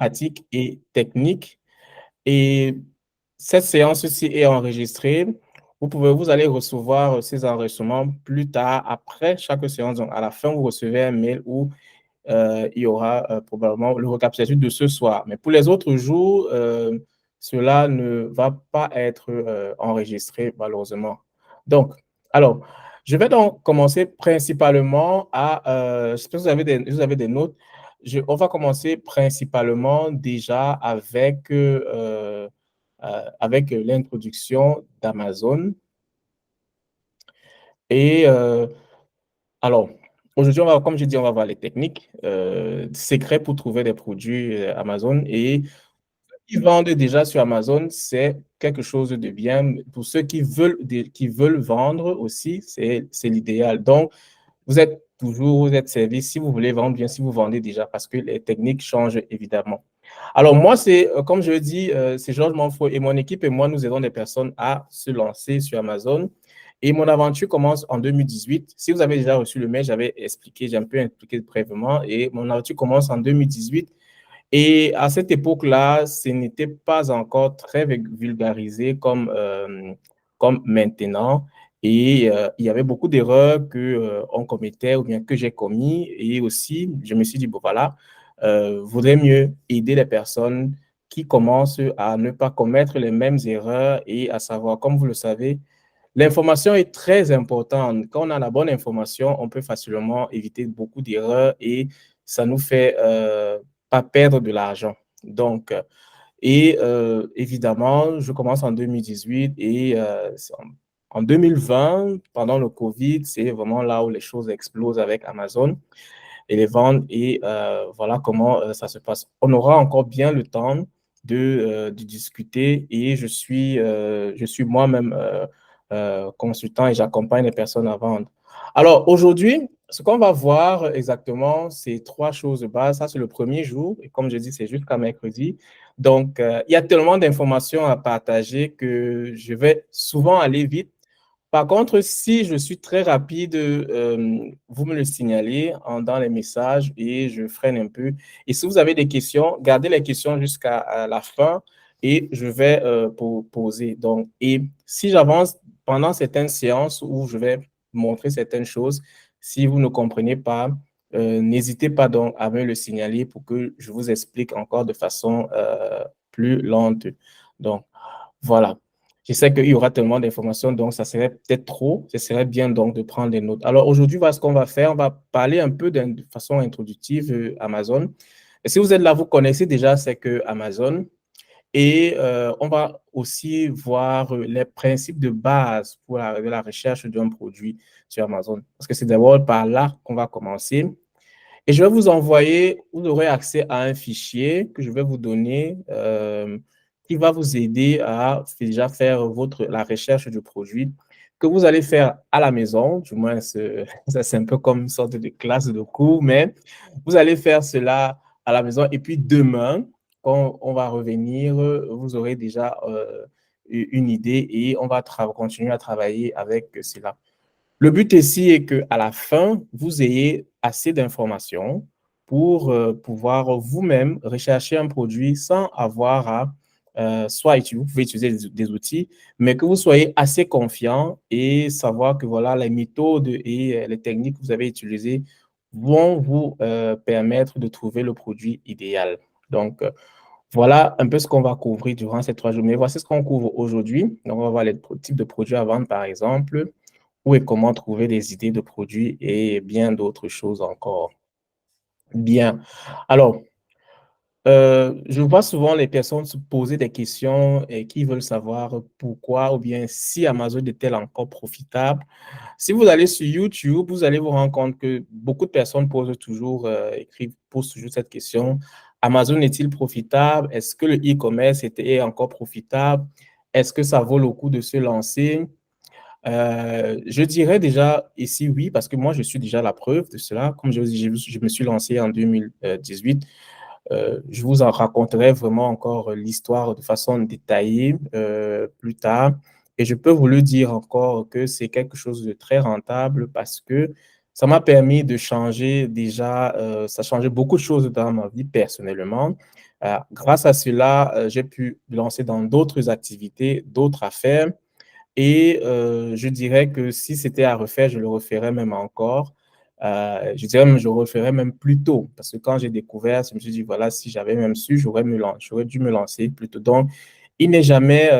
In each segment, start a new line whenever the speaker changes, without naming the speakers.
pratiques et techniques. Et cette séance-ci est enregistrée. Vous allez recevoir ces enregistrements plus tard, après chaque séance. Donc, à la fin, vous recevez un mail où il y aura probablement le récapitulatif de ce soir. Mais pour les autres jours, cela ne va pas être enregistré, malheureusement. Donc, alors, je vais donc commencer principalement je sais pas si vous avez des notes. On va commencer principalement déjà avec l'introduction d'Amazon. Et alors, aujourd'hui, comme je dis, on va voir les techniques, secrets pour trouver des produits Amazon. Et ceux qui vendent déjà sur Amazon, c'est quelque chose de bien. Pour ceux qui veulent vendre aussi, c'est l'idéal. Donc, vous êtes servi si vous voulez vendre bien, si vous vendez déjà, parce que les techniques changent évidemment. Alors, moi, comme je le dis, c'est Georges Manfro et mon équipe et moi, nous aidons des personnes à se lancer sur Amazon. Et mon aventure commence en 2018. Si vous avez déjà reçu le mail, j'ai un peu expliqué brièvement. Et mon aventure commence en 2018. Et à cette époque-là, ce n'était pas encore très vulgarisé comme maintenant. Et il y avait beaucoup d'erreurs qu'on commettait ou bien que j'ai commis. Et aussi, je me suis dit, bon, voilà, vaudrait mieux aider les personnes qui commencent à ne pas commettre les mêmes erreurs et à savoir, comme vous le savez, l'information est très importante. Quand on a la bonne information, on peut facilement éviter beaucoup d'erreurs et ça nous fait pas perdre de l'argent. Donc, évidemment, je commence en 2018 et en 2020, pendant le Covid, c'est vraiment là où les choses explosent avec Amazon et les ventes et voilà comment ça se passe. On aura encore bien le temps de discuter et je suis moi-même consultant et j'accompagne les personnes à vendre. Alors aujourd'hui, ce qu'on va voir exactement, c'est trois choses de base. Ça, c'est le premier jour et comme je dis, c'est jusqu'à mercredi. Donc, il y a tellement d'informations à partager que je vais souvent aller vite. Par contre, si je suis très rapide, vous me le signalez dans les messages et je freine un peu. Et si vous avez des questions, gardez les questions jusqu'à la fin et je vais poser. Donc, et si j'avance pendant certaines séances où je vais montrer certaines choses, si vous ne comprenez pas, n'hésitez pas donc à me le signaler pour que je vous explique encore de façon plus lente. Donc, voilà. Je sais qu'il y aura tellement d'informations, donc ça serait peut-être trop. Ce serait bien donc de prendre des notes. Alors aujourd'hui, voilà ce qu'on va faire. On va parler un peu de façon introductive Amazon. Et si vous êtes là, vous connaissez déjà c'est que Amazon. Et on va aussi voir les principes de base pour la recherche d'un produit sur Amazon. Parce que c'est d'abord par là qu'on va commencer. Et je vais vous envoyer, vous aurez accès à un fichier que je vais vous donner qui va vous aider à déjà faire la recherche du produit que vous allez faire à la maison. Du moins, ça c'est un peu comme une sorte de classe de cours, mais vous allez faire cela à la maison. Et puis demain, quand on va revenir, vous aurez déjà une idée et on va continuer à travailler avec cela. Le but ici est qu'à la fin, vous ayez assez d'informations pour pouvoir vous-même rechercher un produit sans avoir à vous pouvez utiliser des outils, mais que vous soyez assez confiant et savoir que voilà, les méthodes et les techniques que vous avez utilisées vont vous permettre de trouver le produit idéal. Donc, voilà un peu ce qu'on va couvrir durant ces 3 journées. Voici ce qu'on couvre aujourd'hui. Donc, on va voir les types de produits à vendre, par exemple, où et comment trouver des idées de produits et bien d'autres choses encore. Bien. Alors, je vois souvent les personnes se poser des questions et qui veulent savoir pourquoi ou bien si Amazon est-elle encore profitable. Si vous allez sur YouTube, vous allez vous rendre compte que beaucoup de personnes posent toujours cette question. Amazon est-il profitable? Est-ce que le e-commerce est encore profitable? Est-ce que ça vaut le coup de se lancer? Je dirais déjà ici oui, parce que moi, je suis déjà la preuve de cela. Comme je vous dis, je me suis lancé en 2018. Je vous en raconterai vraiment encore l'histoire de façon détaillée plus tard. Et je peux vous le dire encore que c'est quelque chose de très rentable parce que ça m'a permis de changer déjà, ça a changé beaucoup de choses dans ma vie personnellement. Grâce à cela, j'ai pu me lancer dans d'autres activités, d'autres affaires. Et je dirais que si c'était à refaire, je le referais même encore. Je dirais même, je le referais même plus tôt. Parce que quand j'ai découvert, je me suis dit, voilà, si j'avais même su, j'aurais dû me lancer plus tôt. Donc, il n'est jamais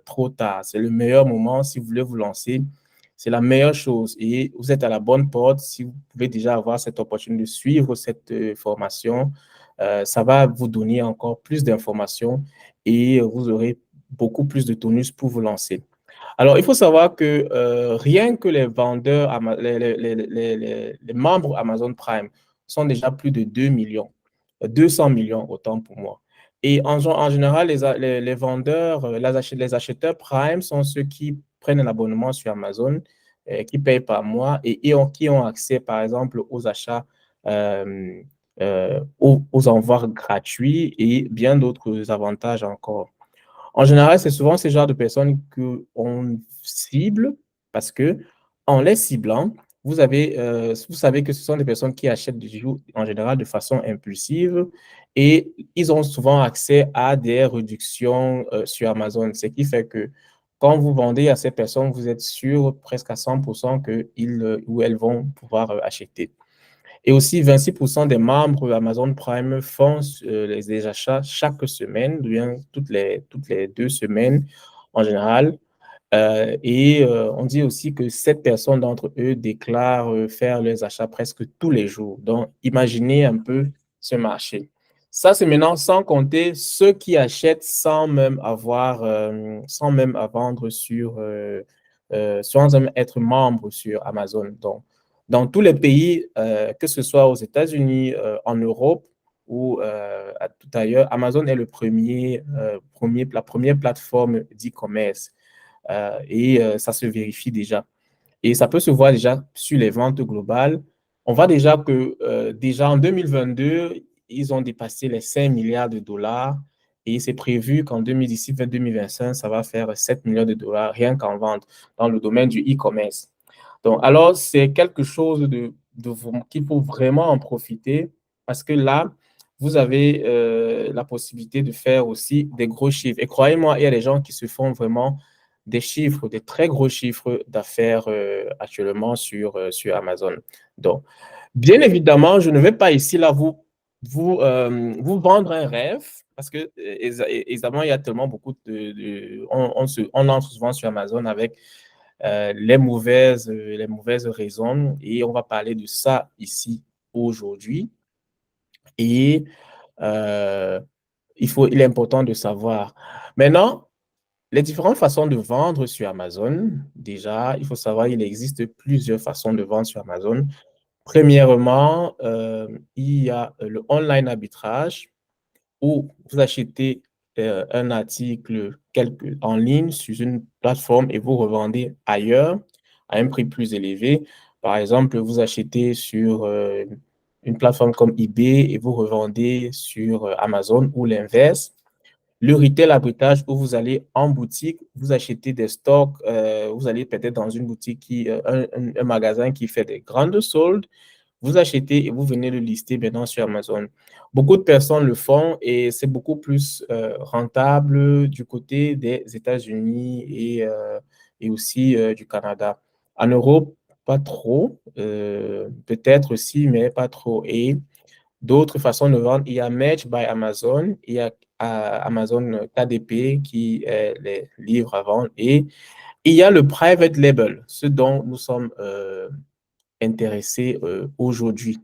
trop tard. C'est le meilleur moment si vous voulez vous lancer. C'est la meilleure chose. Et vous êtes à la bonne porte si vous pouvez déjà avoir cette opportunité de suivre cette formation. Ça va vous donner encore plus d'informations et vous aurez beaucoup plus de tonus pour vous lancer. Alors, il faut savoir que rien que les vendeurs, les membres Amazon Prime sont déjà plus de 2 millions, 200 millions autant pour moi. Et en général, les vendeurs, les acheteurs Prime sont ceux qui prennent un abonnement sur Amazon, qui payent par mois qui ont accès, par exemple, aux achats, aux envois gratuits et bien d'autres avantages encore. En général, c'est souvent ce genre de personnes qu'on cible parce que en les ciblant, vous savez que ce sont des personnes qui achètent du jour en général de façon impulsive et ils ont souvent accès à des réductions sur Amazon, ce qui fait que quand vous vendez à ces personnes, vous êtes sûr presque à 100% qu'ils ou elles vont pouvoir acheter. Et aussi, 26% des membres Amazon Prime font des achats chaque semaine, bien toutes les 2 semaines en général. On dit aussi que 7 personnes d'entre eux déclarent faire leurs achats presque tous les jours. Donc, imaginez un peu ce marché. Ça, c'est maintenant sans compter ceux qui achètent sans même à vendre sans même être membre sur Amazon. Donc, dans tous les pays, que ce soit aux États-Unis, en Europe ou à tout ailleurs, Amazon est la première plateforme d'e-commerce. Ça se vérifie déjà. Et ça peut se voir déjà sur les ventes globales. On voit déjà que déjà en 2022, ils ont dépassé les 5 milliards de dollars et c'est prévu qu'en 2025, ça va faire 7 milliards de dollars rien qu'en vente dans le domaine du e-commerce. Donc, alors, c'est quelque chose qu'il faut vraiment en profiter parce que là, vous avez la possibilité de faire aussi des gros chiffres. Et croyez-moi, il y a des gens qui se font vraiment des chiffres, des très gros chiffres d'affaires actuellement sur Amazon. Donc, bien évidemment, je ne vais pas ici là vous vendre un rêve parce que évidemment, il y a tellement beaucoup on entre souvent sur Amazon avec les mauvaises raisons et on va parler de ça ici aujourd'hui. Et euh, il est important de savoir. Maintenant, les différentes façons de vendre sur Amazon, déjà, il faut savoir qu'il existe plusieurs façons de vendre sur Amazon. Premièrement, il y a le online arbitrage où vous achetez un article en ligne sur une plateforme et vous revendez ailleurs à un prix plus élevé. Par exemple, vous achetez sur une plateforme comme eBay et vous revendez sur Amazon ou l'inverse. Le retail arbitrage où vous allez en boutique, vous achetez des stocks, vous allez peut-être dans une boutique un magasin qui fait des grandes soldes, vous achetez et vous venez le lister maintenant sur Amazon. Beaucoup de personnes le font et c'est beaucoup plus rentable du côté des États-Unis et aussi du Canada. En Europe, pas trop, peut-être aussi, mais pas trop. Et d'autres façons de vendre, il y a Match by Amazon, il y a Amazon KDP qui est les livres à vendre et il y a le private label, ce dont nous sommes intéressés aujourd'hui.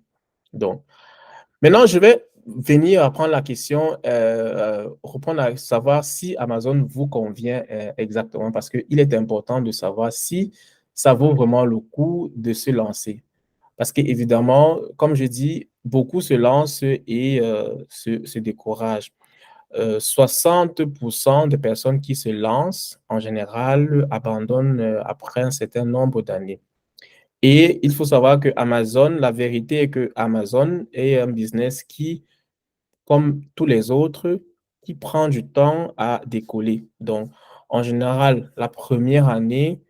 Donc, maintenant, je vais venir à prendre la question, reprendre à savoir si Amazon vous convient exactement parce qu'il est important de savoir si ça vaut vraiment le coup de se lancer. Parce qu'évidemment, comme je dis, beaucoup se lancent et se découragent. 60% des personnes qui se lancent, en général, abandonnent après un certain nombre d'années. Et il faut savoir que Amazon, la vérité est que Amazon est un business qui, comme tous les autres, qui prend du temps à décoller. Donc, en général, la première année,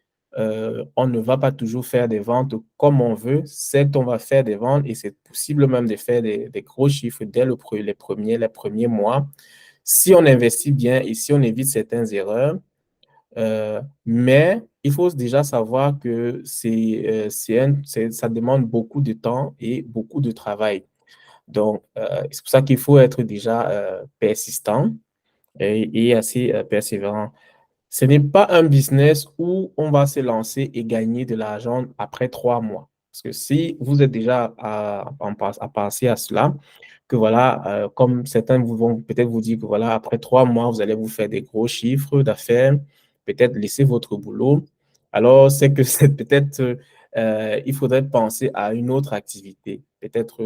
on ne va pas toujours faire des ventes comme on veut. Certes, on va faire des ventes et c'est possible même de faire des gros chiffres dès les premiers mois si on investit bien et si on évite certaines erreurs. Mais il faut déjà savoir que ça demande beaucoup de temps et beaucoup de travail. Donc, c'est pour ça qu'il faut être déjà persistant et assez persévérant. Ce n'est pas un business où on va se lancer et gagner de l'argent après 3 mois. Parce que si vous êtes déjà à penser à cela, que voilà, comme certains vont peut-être vous dire que voilà, après 3 mois, vous allez vous faire des gros chiffres d'affaires, peut-être laisser votre boulot. Alors, c'est que c'est peut-être, il faudrait penser à une autre activité. Peut-être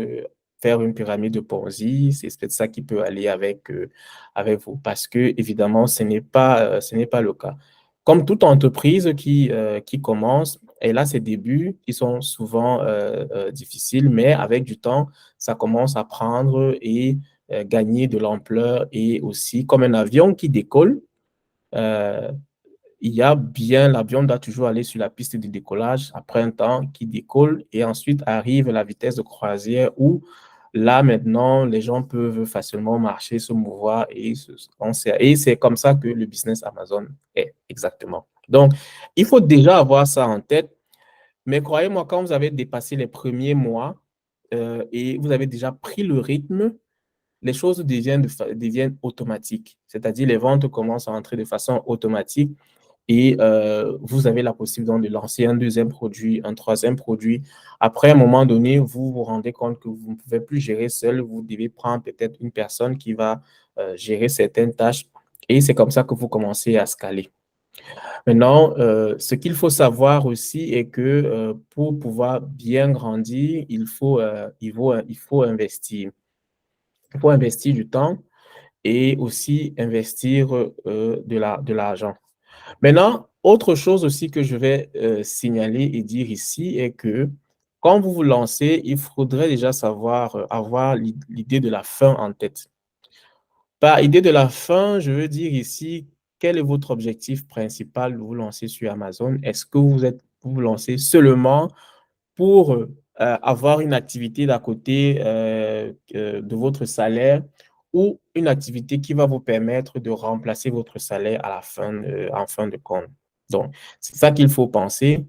faire une pyramide de Ponzi, c'est peut-être ça qui peut aller avec vous. Parce que, évidemment, ce n'est pas le cas. Comme toute entreprise qui commence, elle a ses débuts qui sont souvent difficiles, mais avec du temps, ça commence à prendre et gagner de l'ampleur et aussi comme un avion qui décolle. euh, il y a bien, l'avion doit toujours aller sur la piste de décollage après un temps qui décolle et ensuite arrive la vitesse de croisière où là maintenant les gens peuvent facilement marcher, se mouvoir et c'est comme ça que le business Amazon est exactement. Donc, il faut déjà avoir ça en tête, mais croyez-moi, quand vous avez dépassé les premiers mois et vous avez déjà pris le rythme, les choses deviennent automatiques. C'est-à-dire les ventes commencent à entrer de façon automatique et vous avez la possibilité donc de lancer un deuxième produit, un troisième produit. Après, à un moment donné, vous vous rendez compte que vous ne pouvez plus gérer seul. Vous devez prendre peut-être une personne qui va gérer certaines tâches. Et c'est comme ça que vous commencez à scaler. Maintenant, ce qu'il faut savoir aussi est que pour pouvoir bien grandir, il faut investir. Il faut investir du temps et aussi investir de l'argent. Maintenant, autre chose aussi que je vais signaler et dire ici est que quand vous vous lancez, il faudrait déjà savoir avoir l'idée de la fin en tête. Par idée de la fin, je veux dire ici, quel est votre objectif principal de vous lancer sur Amazon? Est-ce que vous lancez seulement pour avoir une activité d'à côté de votre salaire ou une activité qui va vous permettre de remplacer votre salaire en fin de compte. Donc, c'est ça qu'il faut penser.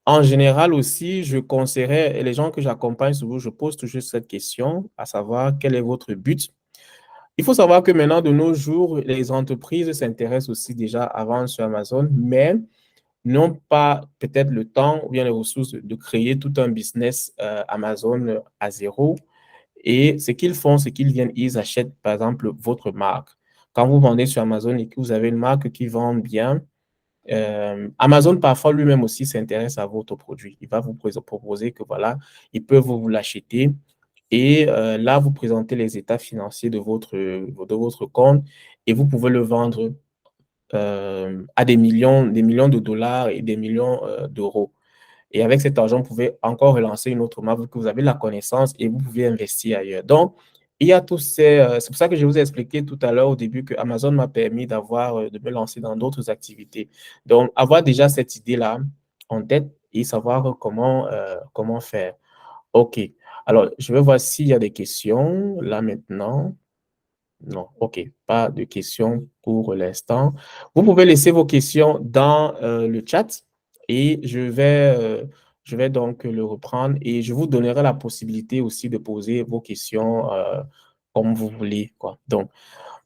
En général aussi, je conseillerais, et les gens que j'accompagne souvent, je pose toujours cette question, à savoir quel est votre but. Il faut savoir que maintenant, de nos jours, les entreprises s'intéressent aussi déjà à vendre sur Amazon, mais n'ont pas peut-être le temps ou bien les ressources de créer tout un business Amazon à zéro. Et ce qu'ils font, c'est ils achètent par exemple votre marque. Quand vous vendez sur Amazon et que vous avez une marque qui vend bien, Amazon parfois lui-même aussi s'intéresse à votre produit. Il va vous proposer que voilà, ils peuvent vous l'acheter. Et là, vous présentez les états financiers de votre compte et vous pouvez le vendre à des millions de dollars et des millions d'euros. Et avec cet argent, vous pouvez encore relancer une autre marque que vous avez la connaissance et vous pouvez investir ailleurs. Donc, il y a tous ces. C'est pour ça que je vous ai expliqué tout à l'heure au début que Amazon m'a permis de me lancer dans d'autres activités. Donc, avoir déjà cette idée-là en tête et savoir comment faire. OK. Alors, je vais voir s'il y a des questions là maintenant. Non, OK, pas de questions pour l'instant. Vous pouvez laisser vos questions dans le chat et je vais donc le reprendre et je vous donnerai la possibilité aussi de poser vos questions comme vous voulez, quoi. Donc,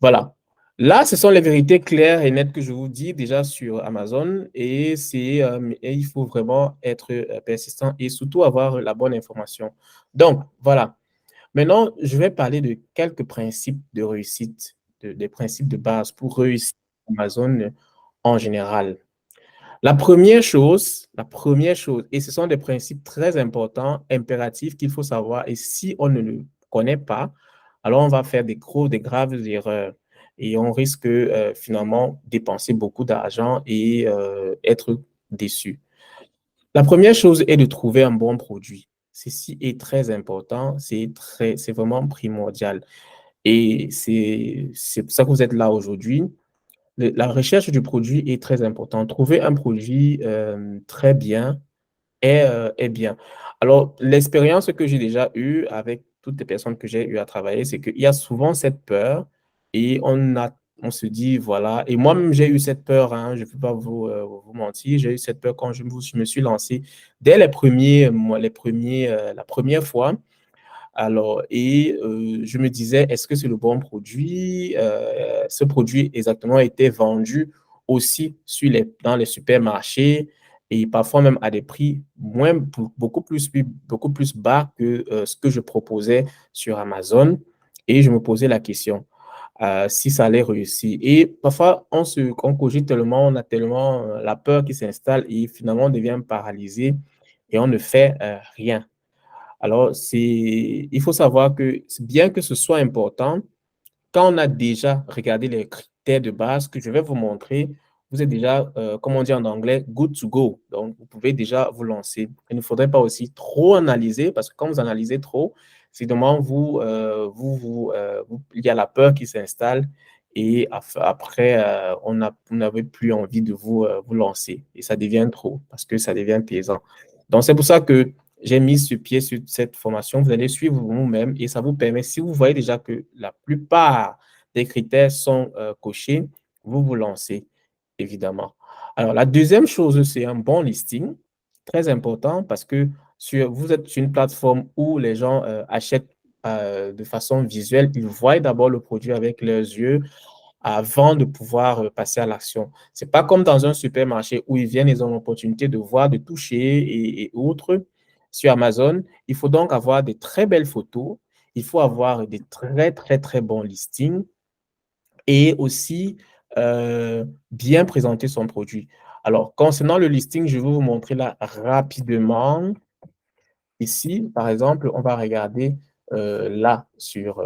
voilà. Là, ce sont les vérités claires et nettes que je vous dis déjà sur Amazon et il faut vraiment être persistant et surtout avoir la bonne information. Donc, voilà. Maintenant, je vais parler de quelques principes de réussite, des principes de base pour réussir Amazon en général. La première chose, et ce sont des principes très importants, impératifs qu'il faut savoir, et si on ne le connaît pas, alors on va faire des graves erreurs et on risque finalement dépenser beaucoup d'argent et être déçu. La première chose est de trouver un bon produit. Ceci est très important, c'est vraiment primordial. Et c'est pour ça que vous êtes là aujourd'hui. la recherche du produit est très importante. Trouver un produit très bien est bien. Alors, l'expérience que j'ai déjà eue avec toutes les personnes que j'ai eu à travailler, c'est qu'il y a souvent cette peur et on se dit, voilà, et moi-même j'ai eu cette peur, hein, je ne peux pas vous mentir, j'ai eu cette peur quand je me suis lancé dès les premiers, la première fois. Alors, je me disais, est-ce que c'est le bon produit? Ce produit exactement a été vendu aussi dans les supermarchés et parfois même à des prix beaucoup plus bas que ce que je proposais sur Amazon. Et je me posais la question si ça allait réussir. Et parfois, on cogite tellement, on a tellement la peur qui s'installe et finalement on devient paralysé et on ne fait rien. Alors, il faut savoir que bien que ce soit important, quand on a déjà regardé les critères de base que je vais vous montrer, vous êtes déjà, comme on dit en anglais, good to go. Donc, vous pouvez déjà vous lancer. Il ne faudrait pas aussi trop analyser parce que quand vous analysez trop, finalement, il y a la peur qui s'installe et après, vous n'avez plus envie de vous lancer et ça devient trop parce que ça devient pesant. Donc, c'est pour ça que j'ai mis ce pied sur cette formation. Vous allez suivre vous-même et ça vous permet, si vous voyez déjà que la plupart des critères sont cochés, vous vous lancez, évidemment. Alors, la deuxième chose, c'est un bon listing, très important parce que vous êtes sur une plateforme où les gens achètent de façon visuelle. Ils voient d'abord le produit avec leurs yeux avant de pouvoir passer à l'action. Ce n'est pas comme dans un supermarché où ils viennent, ils ont l'opportunité de voir, de toucher et autres. Sur Amazon, il faut donc avoir des très belles photos, il faut avoir des très, très, très bons listings et aussi bien présenter son produit. Alors, concernant le listing, je vais vous montrer là rapidement. Ici, par exemple, on va regarder là sur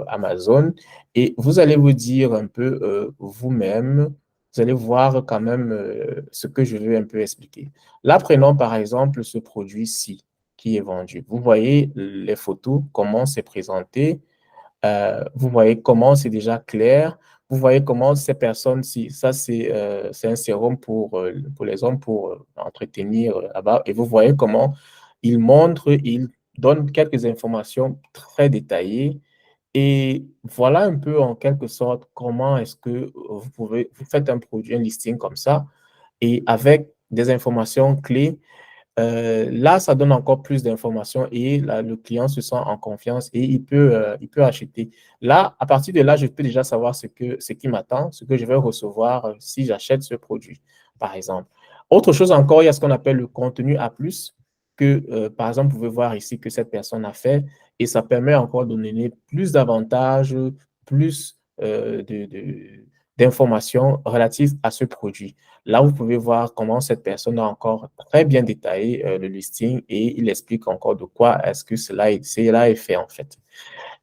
Amazon et vous allez vous dire un peu vous-même, vous allez voir quand même ce que je veux un peu expliquer. Là, prenons par exemple ce produit-ci qui est vendu. Vous voyez les photos, comment c'est présenté. Vous voyez comment c'est déjà clair. Vous voyez comment ces personnes, si ça c'est un sérum pour les hommes pour entretenir là-bas. Et vous voyez comment il montre, il donne quelques informations très détaillées. Et voilà un peu en quelque sorte comment est-ce que vous faites un produit, un listing comme ça, et avec des informations clés là, ça donne encore plus d'informations et là, le client se sent en confiance et il peut acheter. Là, à partir de là, je peux déjà savoir ce qui m'attend, ce que je vais recevoir si j'achète ce produit, par exemple. Autre chose encore, il y a ce qu'on appelle le contenu A+, que, par exemple, vous pouvez voir ici que cette personne a fait et ça permet encore de donner plus d'avantages, plus d'informations relatives à ce produit. Là, vous pouvez voir comment cette personne a encore très bien détaillé le listing et il explique encore de quoi est-ce que cela est fait en fait.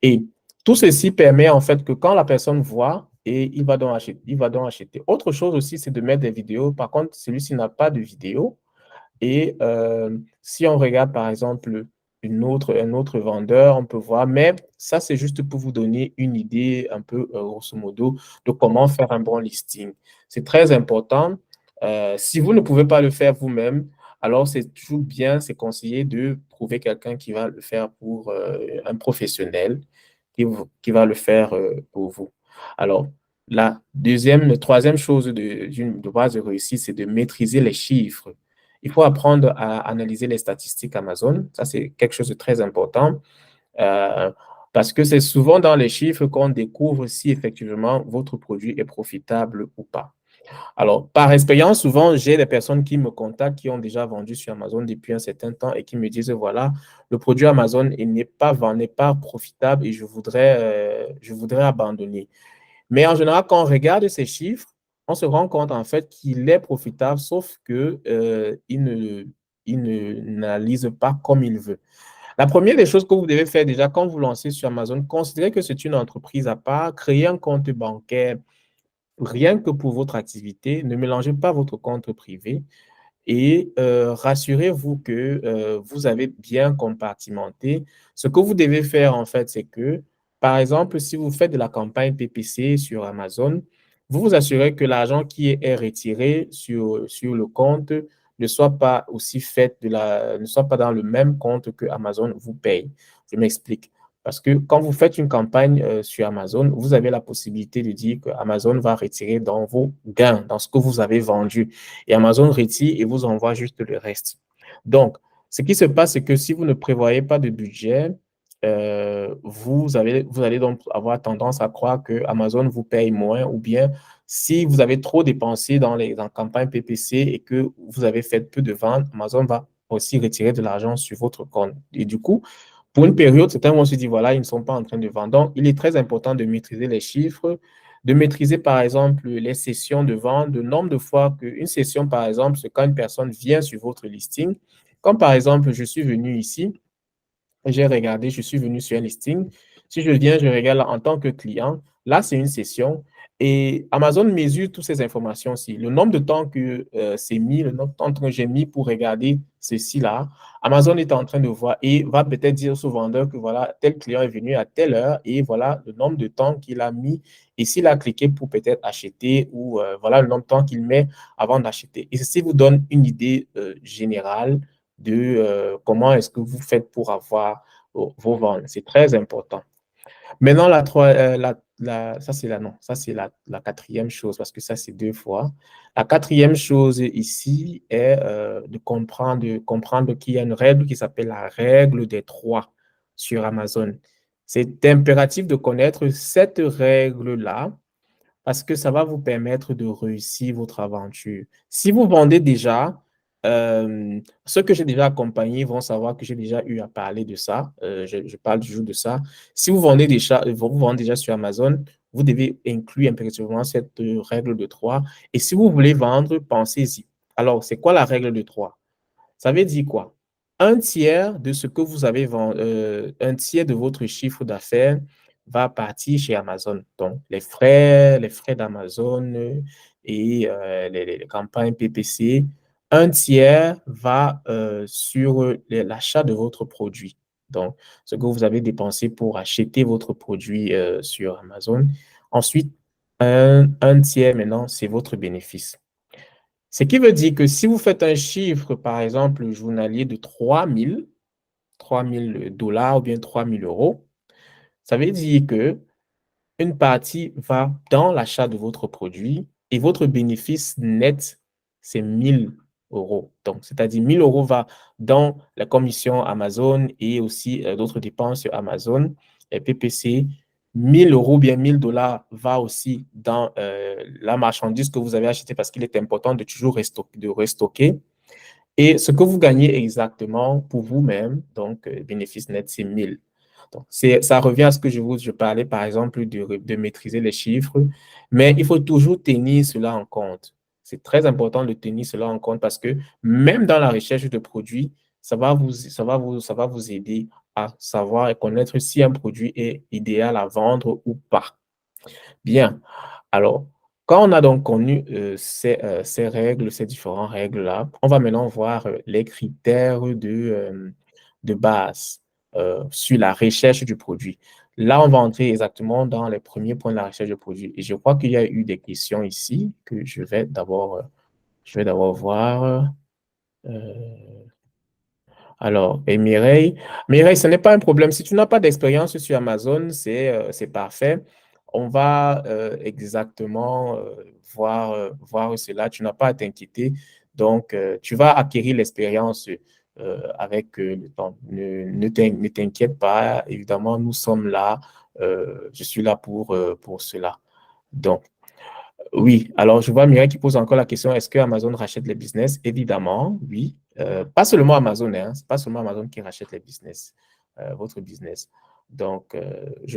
Et tout ceci permet en fait que quand la personne voit, et il va donc acheter. Autre chose aussi, c'est de mettre des vidéos. Par contre, celui-ci n'a pas de vidéo. Et si on regarde par exemple un autre vendeur, on peut voir, mais ça c'est juste pour vous donner une idée un peu grosso modo de comment faire un bon listing. C'est très important. Si vous ne pouvez pas le faire vous-même, alors c'est toujours bien, c'est conseillé de trouver quelqu'un qui va le faire pour un professionnel qui va le faire pour vous. Alors, la troisième chose de base de réussite, c'est de maîtriser les chiffres. Il faut apprendre à analyser les statistiques Amazon. Ça, c'est quelque chose de très important euh, parce que c'est souvent dans les chiffres qu'on découvre si effectivement votre produit est profitable ou pas. Alors, par expérience, souvent, j'ai des personnes qui me contactent, qui ont déjà vendu sur Amazon depuis un certain temps et qui me disent, voilà, le produit Amazon n'est pas profitable et je voudrais abandonner. Mais en général, quand on regarde ces chiffres, on se rend compte en fait qu'il est profitable, sauf que il ne n'analyse pas comme il veut. La première des choses que vous devez faire déjà quand vous lancez sur Amazon, considérez que c'est une entreprise à part, créez un compte bancaire rien que pour votre activité, ne mélangez pas votre compte privé et rassurez-vous que vous avez bien compartimenté. Ce que vous devez faire, en fait, c'est que, par exemple, si vous faites de la campagne PPC sur Amazon, vous vous assurez que l'argent qui est retiré sur le compte ne soit pas aussi fait ne soit pas dans le même compte que Amazon vous paye. Je m'explique. Parce que quand vous faites une campagne sur Amazon, vous avez la possibilité de dire que Amazon va retirer dans vos gains, dans ce que vous avez vendu. Et Amazon retire et vous envoie juste le reste. Donc, ce qui se passe, c'est que si vous ne prévoyez pas de budget, vous allez donc avoir tendance à croire que Amazon vous paye moins, ou bien si vous avez trop dépensé dans les campagnes PPC et que vous avez fait peu de ventes, Amazon va aussi retirer de l'argent sur votre compte. Et du coup, pour une période, certains vont se dire, voilà, ils ne sont pas en train de vendre. Donc, il est très important de maîtriser les chiffres, de maîtriser, par exemple, les sessions de vente, le nombre de fois qu'une session, par exemple, c'est quand une personne vient sur votre listing. Comme par exemple, je suis venu ici, j'ai regardé, je suis venu sur un listing. Si je viens, je regarde en tant que client. Là, c'est une session. Et Amazon mesure toutes ces informations aussi. Le nombre de temps que c'est mis, le nombre de temps que j'ai mis pour regarder ceci-là, Amazon est en train de voir et va peut-être dire au vendeur que voilà, tel client est venu à telle heure et voilà le nombre de temps qu'il a mis et s'il a cliqué pour peut-être acheter ou voilà le nombre de temps qu'il met avant d'acheter. Et ceci vous donne une idée générale de comment est-ce que vous faites pour avoir vos ventes. C'est très important. Maintenant, ça c'est la, non, ça c'est la quatrième chose, parce que ça c'est deux fois. La quatrième chose ici est de comprendre qu'il y a une règle qui s'appelle la règle des trois sur Amazon. C'est impératif de connaître cette règle-là parce que ça va vous permettre de réussir votre aventure. Si vous vendez déjà, ceux que j'ai déjà accompagnés vont savoir que j'ai déjà eu à parler de ça. Je parle toujours de ça. Si vous vendez déjà sur Amazon, vous devez inclure impérativement cette règle de 3. Et si vous voulez vendre, pensez-y. Alors, c'est quoi la règle de 3? Ça veut dire quoi? Un tiers de ce que vous avez vendu, un tiers de votre chiffre d'affaires va partir chez Amazon. Donc, les frais d'Amazon et les campagnes PPC, un tiers va sur l'achat de votre produit. Donc, ce que vous avez dépensé pour acheter votre produit sur Amazon. Ensuite, un tiers maintenant, c'est votre bénéfice. Ce qui veut dire que si vous faites un chiffre, par exemple, journalier de 3 000 dollars ou bien 3 000 euros, ça veut dire que une partie va dans l'achat de votre produit et votre bénéfice net, c'est 1 000 euros. Donc, c'est-à-dire 1 000 euros va dans la commission Amazon et aussi d'autres dépenses sur Amazon et PPC. 1 000 euros, bien 1 000 dollars va aussi dans la marchandise que vous avez achetée parce qu'il est important de toujours restocker. Et ce que vous gagnez exactement pour vous-même, donc bénéfice net, c'est 1 000. Donc, ça revient à ce que je parlais, par exemple, de maîtriser les chiffres, mais il faut toujours tenir cela en compte. C'est très important de tenir cela en compte parce que même dans la recherche de produits, ça va vous aider à savoir et connaître si un produit est idéal à vendre ou pas. Bien. Alors, quand on a donc connu ces règles, ces différentes règles-là, on va maintenant voir les critères de base sur la recherche du produit. Là, on va entrer exactement dans les premiers points de la recherche du produit. Et je crois qu'il y a eu des questions ici que je vais d'abord voir. Euh, alors, et Mireille, ce n'est pas un problème. Si tu n'as pas d'expérience sur Amazon, c'est parfait. On va exactement voir cela. Tu n'as pas à t'inquiéter. Donc, tu vas acquérir l'expérience avec le temps. Ne t'inquiète pas. Évidemment, nous sommes là. Je suis là pour cela. Donc, oui, alors je vois Mireille qui pose encore la question, est-ce que Amazon rachète les business? Évidemment, oui. Pas seulement Amazon, hein, c'est pas seulement Amazon qui rachète les business, votre business. Donc,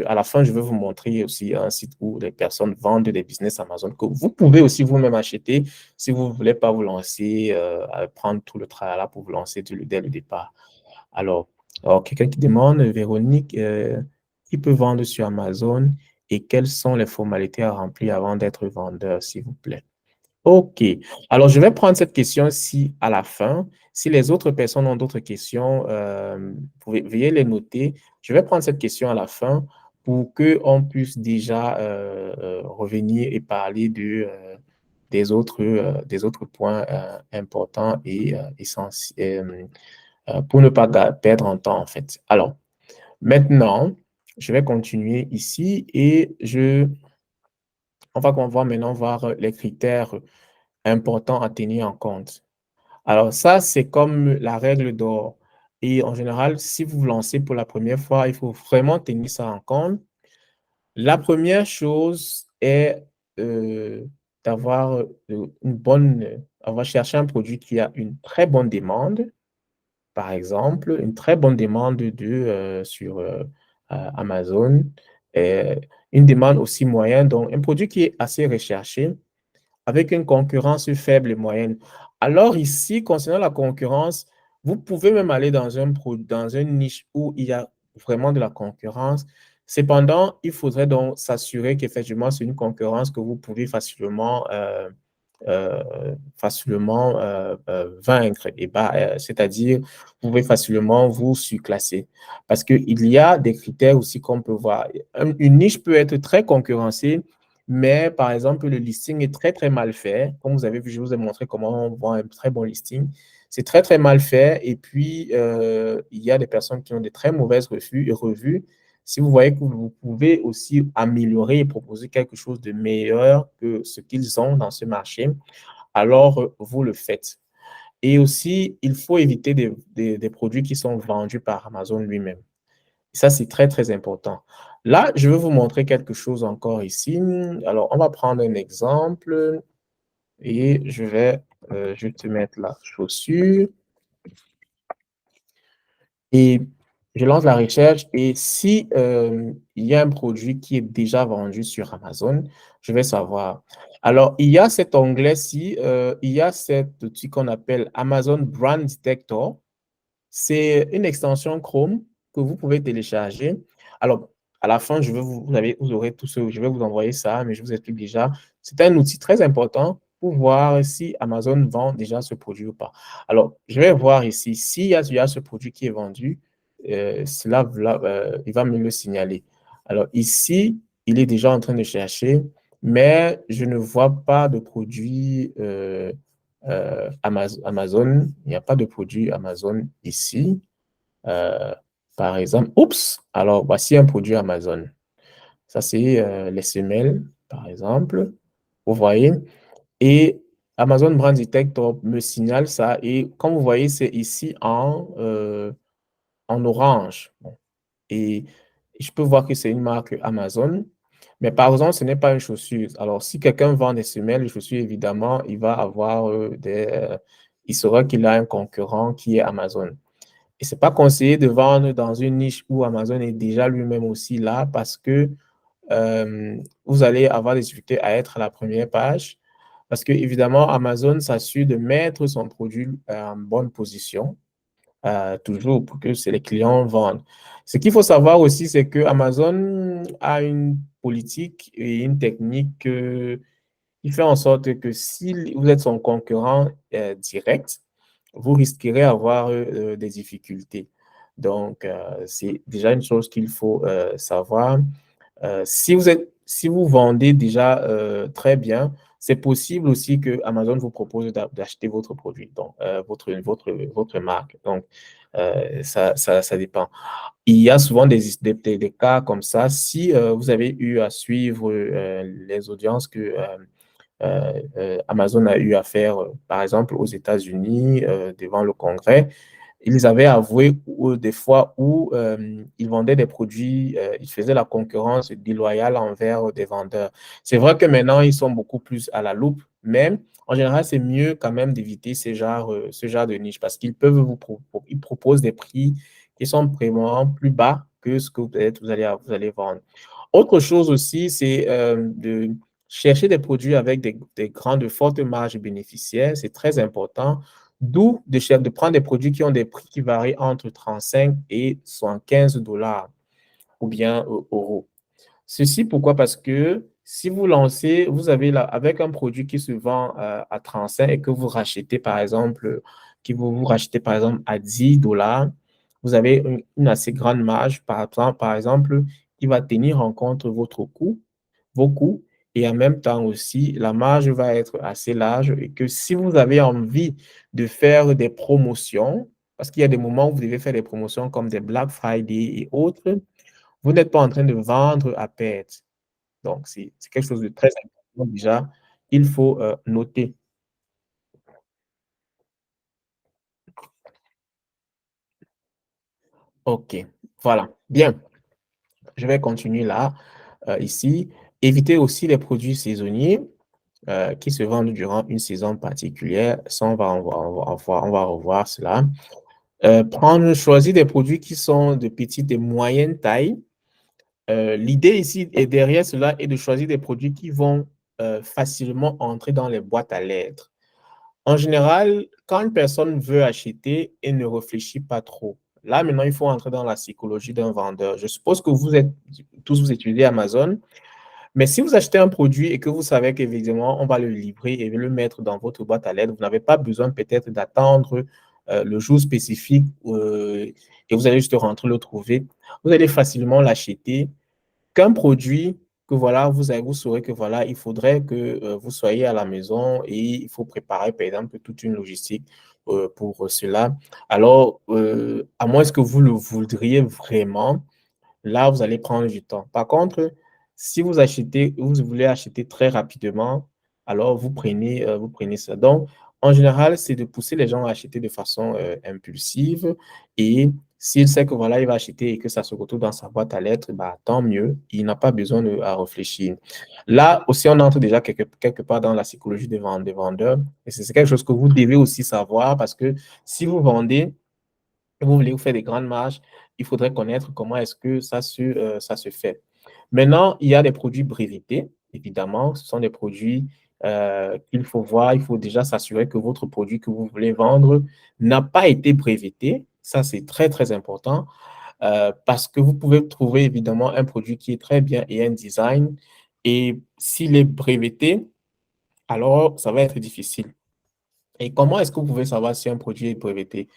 à la fin, je vais vous montrer aussi un site où les personnes vendent des business Amazon que vous pouvez aussi vous-même acheter si vous ne voulez pas vous lancer, prendre tout le travail là pour vous lancer dès le départ. Alors, quelqu'un qui demande, Véronique, qui peut vendre sur Amazon et quelles sont les formalités à remplir avant d'être vendeur, s'il vous plaît? OK. Alors, je vais prendre cette question-ci à la fin. Si les autres personnes ont d'autres questions, veuillez les noter. Je vais prendre cette question à la fin pour qu'on puisse déjà revenir et parler des autres points importants et essentiels pour ne pas perdre en temps, en fait. Alors, maintenant, je vais continuer ici et on va maintenant voir les critères importants à tenir en compte. Alors ça, c'est comme la règle d'or. Et en général, si vous vous lancez pour la première fois, il faut vraiment tenir ça en compte. La première chose est euh, d'avoir avoir cherché un produit qui a une très bonne demande, par exemple, une très bonne demande sur Amazon, et une demande aussi moyenne, donc un produit qui est assez recherché avec une concurrence faible et moyenne. Alors ici, concernant la concurrence, vous pouvez même aller dans une niche où il y a vraiment de la concurrence. Cependant, il faudrait donc s'assurer qu'effectivement, c'est une concurrence que vous pouvez facilement vaincre. C'est-à-dire, vous pouvez facilement vous surclasser. Parce qu'il y a des critères aussi qu'on peut voir. Une niche peut être très concurrencée, mais par exemple, le listing est très, très mal fait. Comme vous avez vu, je vous ai montré comment on voit un très bon listing. C'est très, très mal fait. Et puis, il y a des personnes qui ont des très mauvaises revues. Si vous voyez que vous pouvez aussi améliorer et proposer quelque chose de meilleur que ce qu'ils ont dans ce marché, alors vous le faites. Et aussi, il faut éviter des produits qui sont vendus par Amazon lui-même. Ça, c'est très, très important. Là, je vais vous montrer quelque chose encore ici. Alors, on va prendre un exemple et je vais juste mettre la chaussure et je lance la recherche. Et si il y a un produit qui est déjà vendu sur Amazon, je vais savoir. Alors, il y a cet onglet-ci, il y a cet outil qu'on appelle Amazon Brand Detector. C'est une extension Chrome que vous pouvez télécharger. Alors, à la fin, vous aurez tout ce, je vais vous envoyer ça, mais je vous explique déjà. C'est un outil très important pour voir si Amazon vend déjà ce produit ou pas. Alors, je vais voir ici, s'il y a déjà ce produit qui est vendu, il va me le signaler. Alors, ici, il est déjà en train de chercher, mais je ne vois pas de produit Amazon. Il n'y a pas de produit Amazon ici. Euh, Par exemple, oups, alors voici un produit Amazon. Ça, c'est les semelles, par exemple. Vous voyez. Et Amazon Brand Detector me signale ça. Et comme vous voyez, c'est ici en orange. Bon. Et je peux voir que c'est une marque Amazon. Mais par exemple, ce n'est pas une chaussure. Alors, si quelqu'un vend des semelles de chaussures, évidemment, il va avoir il saura qu'il a un concurrent qui est Amazon. Et c'est pas conseillé de vendre dans une niche où Amazon est déjà lui-même aussi là parce que vous allez avoir des difficultés à être à la première page. Parce que, évidemment, Amazon s'assure de mettre son produit en bonne position, toujours pour que les clients vendent. Ce qu'il faut savoir aussi, c'est que Amazon a une politique et une technique qui fait en sorte que si vous êtes son concurrent direct, vous risquerez d'avoir des difficultés. Donc, c'est déjà une chose qu'il faut savoir. Si vous vendez déjà très bien, c'est possible aussi que Amazon vous propose d'acheter votre produit, donc votre marque. Donc, ça dépend. Il y a souvent des cas comme ça. Si vous avez eu à suivre les audiences que Amazon a eu à faire, par exemple, aux États-Unis, devant le Congrès, ils avaient avoué des fois où ils vendaient des produits, ils faisaient la concurrence déloyale envers des vendeurs. C'est vrai que maintenant, ils sont beaucoup plus à la loupe, mais en général, c'est mieux quand même d'éviter ce genre de niche parce qu'ils peuvent ils proposent des prix qui sont vraiment plus bas que ce que peut-être vous allez vendre. Autre chose aussi, c'est de chercher des produits avec des grandes, fortes marges bénéficiaires. C'est très important. D'où de prendre des produits qui ont des prix qui varient entre 35 et 75 dollars ou bien euros. Ceci pourquoi? Parce que si vous lancez, vous avez là, avec un produit qui se vend à 35 et que vous rachetez par exemple, vous rachetez par exemple à 10 dollars, vous avez une assez grande marge. Par exemple, qui va tenir en compte vos coûts, et en même temps aussi, la marge va être assez large et que si vous avez envie de faire des promotions, parce qu'il y a des moments où vous devez faire des promotions comme des Black Friday et autres, vous n'êtes pas en train de vendre à perte. Donc, c'est quelque chose de très important déjà. Il faut noter. OK, voilà. Bien, je vais continuer là, ici. Évitez aussi les produits saisonniers qui se vendent durant une saison particulière. Ça, on va revoir cela. Choisir des produits qui sont de petite et moyenne taille. L'idée ici et derrière cela est de choisir des produits qui vont facilement entrer dans les boîtes à lettres. En général, quand une personne veut acheter et ne réfléchit pas trop, là maintenant, il faut entrer dans la psychologie d'un vendeur. Je suppose que vous utilisez Amazon, mais si vous achetez un produit et que vous savez qu'évidemment, on va le livrer et le mettre dans votre boîte à lettres, vous n'avez pas besoin peut-être d'attendre le jour spécifique et vous allez juste rentrer le trouver. Vous allez facilement l'acheter qu'un produit que voilà, vous saurez que voilà, il faudrait que vous soyez à la maison et il faut préparer, par exemple, toute une logistique pour cela. Alors, à moins que vous le voudriez vraiment, là, vous allez prendre du temps. Par contre, si vous voulez acheter très rapidement, alors vous prenez ça. Donc, en général, c'est de pousser les gens à acheter de façon impulsive. Et s'il sait que voilà, il va acheter et que ça se retrouve dans sa boîte à lettres, bah, tant mieux. Il n'a pas besoin à réfléchir. Là aussi, on entre déjà quelque part dans la psychologie des vendeurs. Et c'est quelque chose que vous devez aussi savoir parce que si vous vendez, vous voulez vous faire des grandes marges, il faudrait connaître comment est-ce que ça se fait. Maintenant, il y a des produits brevetés, évidemment. Ce sont des produits qu'il faut voir. Il faut déjà s'assurer que votre produit que vous voulez vendre n'a pas été breveté. Ça, c'est très, très important parce que vous pouvez trouver évidemment un produit qui est très bien et un design. Et s'il est breveté, alors ça va être difficile. Et comment est-ce que vous pouvez savoir si un produit est breveté?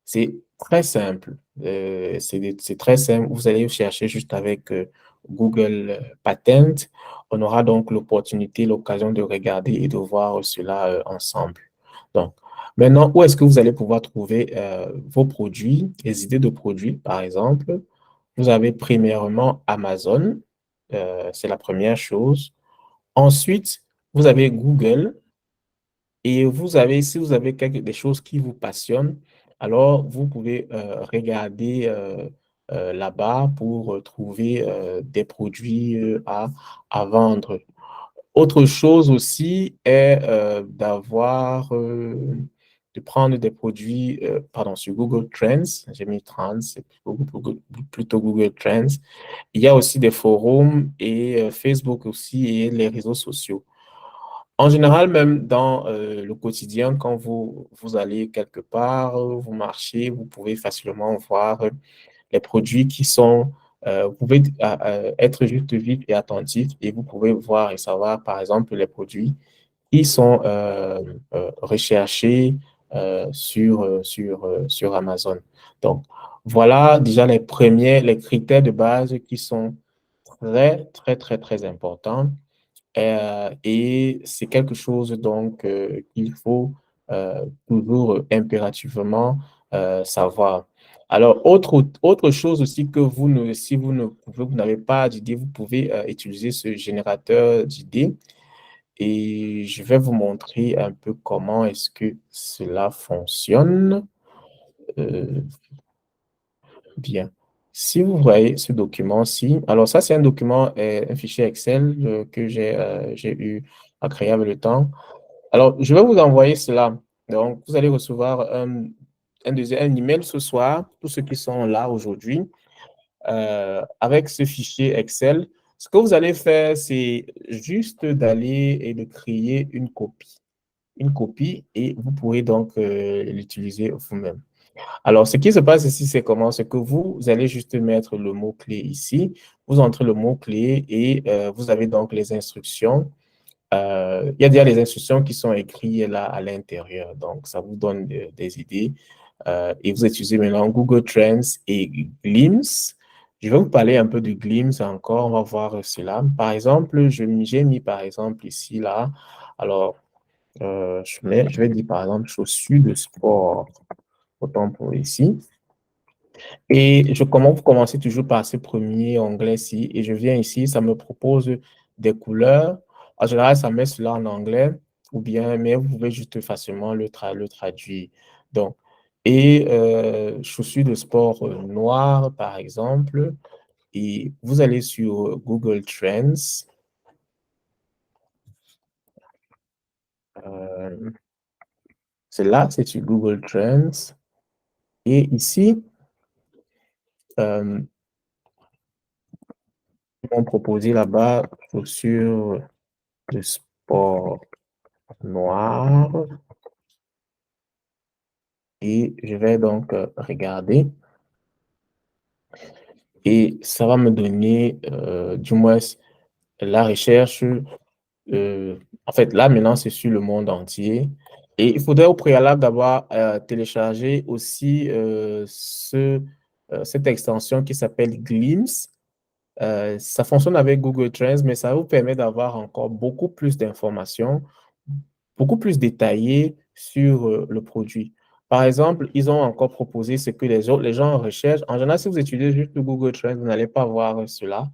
C'est très simple. C'est très simple. Vous allez chercher juste avec Google Patent. On aura donc l'occasion de regarder et de voir cela ensemble. Donc, maintenant, où est-ce que vous allez pouvoir trouver vos produits, les idées de produits, par exemple? Vous avez premièrement Amazon. C'est la première chose. Ensuite, vous avez Google. Et si vous avez des choses qui vous passionnent, alors vous pouvez regarder là-bas pour trouver des produits à vendre. Autre chose aussi est de prendre des produits, pardon, sur Google Trends, j'ai mis Trends, c'est plutôt Google Trends. Il y a aussi des forums et Facebook aussi et les réseaux sociaux. En général, même dans le quotidien, quand vous allez quelque part, vous marchez, vous pouvez facilement voir les produits qui sont, vous pouvez être juste vite et attentif et vous pouvez voir et savoir, par exemple, les produits qui sont recherchés sur Amazon. Donc, voilà déjà les critères de base qui sont très, très, très, très importants. Et c'est quelque chose donc qu'il faut toujours impérativement savoir. Alors, autre chose aussi que si vous n'avez pas d'idée, vous pouvez utiliser ce générateur d'idées et je vais vous montrer un peu comment est-ce que cela fonctionne. Euh, Bien. Si vous voyez ce document-ci, alors ça, c'est un document, un fichier Excel que j'ai eu à créer avec le temps. Alors, je vais vous envoyer cela. Donc, vous allez recevoir un email ce soir, tous ceux qui sont là aujourd'hui, avec ce fichier Excel. Ce que vous allez faire, c'est juste d'aller et de créer une copie. Une copie et vous pourrez donc l'utiliser vous-même. Alors, ce qui se passe ici, c'est comment? C'est que vous allez juste mettre le mot-clé ici. Vous entrez le mot-clé et vous avez donc les instructions. Il y a déjà les instructions qui sont écrites là à l'intérieur. Donc, ça vous donne des idées. Et vous utilisez maintenant Google Trends et Glimpse. Je vais vous parler un peu de Glimpse encore, on va voir cela. Par exemple, j'ai mis par exemple ici, là, alors, je vais dire par exemple chaussures de sport, autant pour ici. Et vous commencez toujours par ce premier onglet-ci, et je viens ici, ça me propose des couleurs. En général, ça met cela en anglais, ou bien, mais vous pouvez juste facilement le traduire. Donc, et chaussures de sport noires, par exemple, et vous allez sur Google Trends. Euh, c'est là, c'est sur Google Trends. Et ici, euh, ils m'ont proposé là-bas chaussures de sport noires. Et je vais donc regarder. Et ça va me donner, du moins, la recherche. En fait, là, maintenant, c'est sur le monde entier. Et il faudrait au préalable d'abord télécharger aussi cette extension qui s'appelle Glimpse. Ça fonctionne avec Google Trends, mais ça vous permet d'avoir encore beaucoup plus d'informations, beaucoup plus détaillées sur le produit. Par exemple, ils ont encore proposé ce que les gens recherchent. En général, si vous utilisez juste Google Trends, vous n'allez pas voir cela.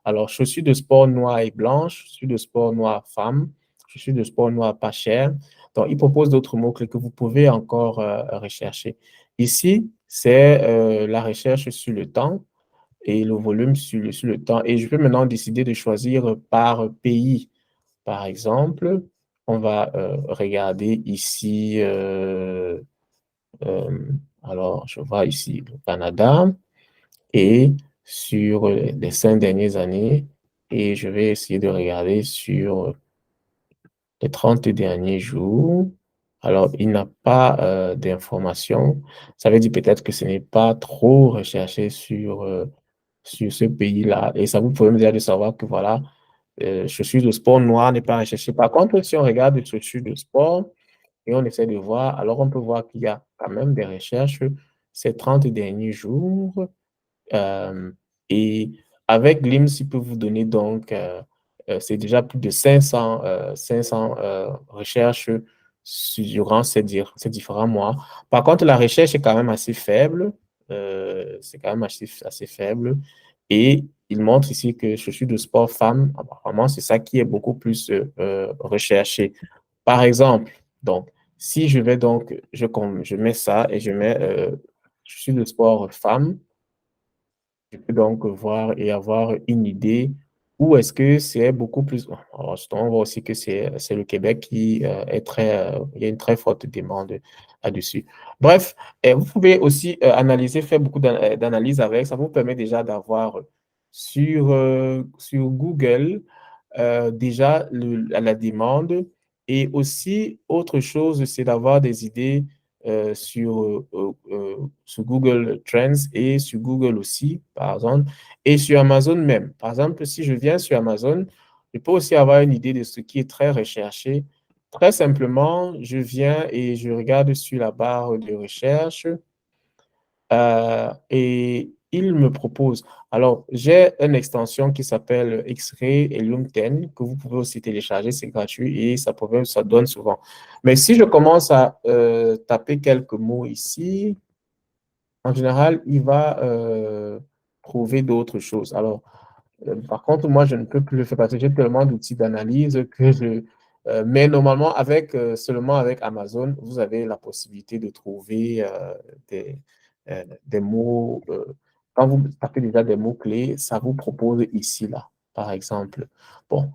Alors, chaussures de sport noires et blanches, chaussures de sport noires femmes, chaussures de sport noires pas chères. Donc, ils proposent d'autres mots-clés que vous pouvez encore rechercher. Ici, c'est la recherche sur le temps et le volume sur le temps. Et je peux maintenant décider de choisir par pays. Par exemple, on va regarder ici, euh, alors je vois ici le Canada et sur les 5 dernières années, et je vais essayer de regarder sur les 30 derniers jours. Alors, il n'a pas d'informations. Ça veut dire peut-être que ce n'est pas trop recherché sur ce pays-là. Et ça vous pouvez me dire de savoir que voilà, chaussures de sport noires n'est pas recherché. Par contre, si on regarde les chaussures de sport et on essaie de voir, alors on peut voir qu'il y a quand même des recherches ces 30 derniers jours. Euh, et avec Glimpse, il peut vous donner donc, c'est déjà plus de 500 recherches durant ces différents mois. Par contre, la recherche est quand même assez faible. C'est quand même assez faible. Et il montre ici que chaussures de sport femmes, apparemment, c'est ça qui est beaucoup plus recherché. Par exemple, donc, si je vais donc, je mets ça et je mets chaussures de sport femmes, je peux donc voir et avoir une idée où est-ce que c'est beaucoup plus. Alors, on voit aussi que c'est le Québec qui est il y a une très forte demande là-dessus. Bref, vous pouvez aussi analyser, faire beaucoup d'analyses avec. Ça vous permet déjà d'avoir sur Google déjà la demande. Et aussi, autre chose, c'est d'avoir des idées sur Google Trends et sur Google aussi, par exemple, et sur Amazon même. Par exemple, si je viens sur Amazon, je peux aussi avoir une idée de ce qui est très recherché. Très simplement, je viens et je regarde sur la barre de recherche et il me propose. Alors, j'ai une extension qui s'appelle X-Ray Helium 10 que vous pouvez aussi télécharger, c'est gratuit et ça donne souvent. Mais si je commence à taper quelques mots ici, en général, il va trouver d'autres choses. Alors, par contre, moi, je ne peux plus le faire parce que j'ai tellement d'outils d'analyse que mais normalement, seulement avec Amazon, vous avez la possibilité de trouver des mots. Quand vous tapez déjà des mots-clés, ça vous propose ici, là, par exemple. Bon,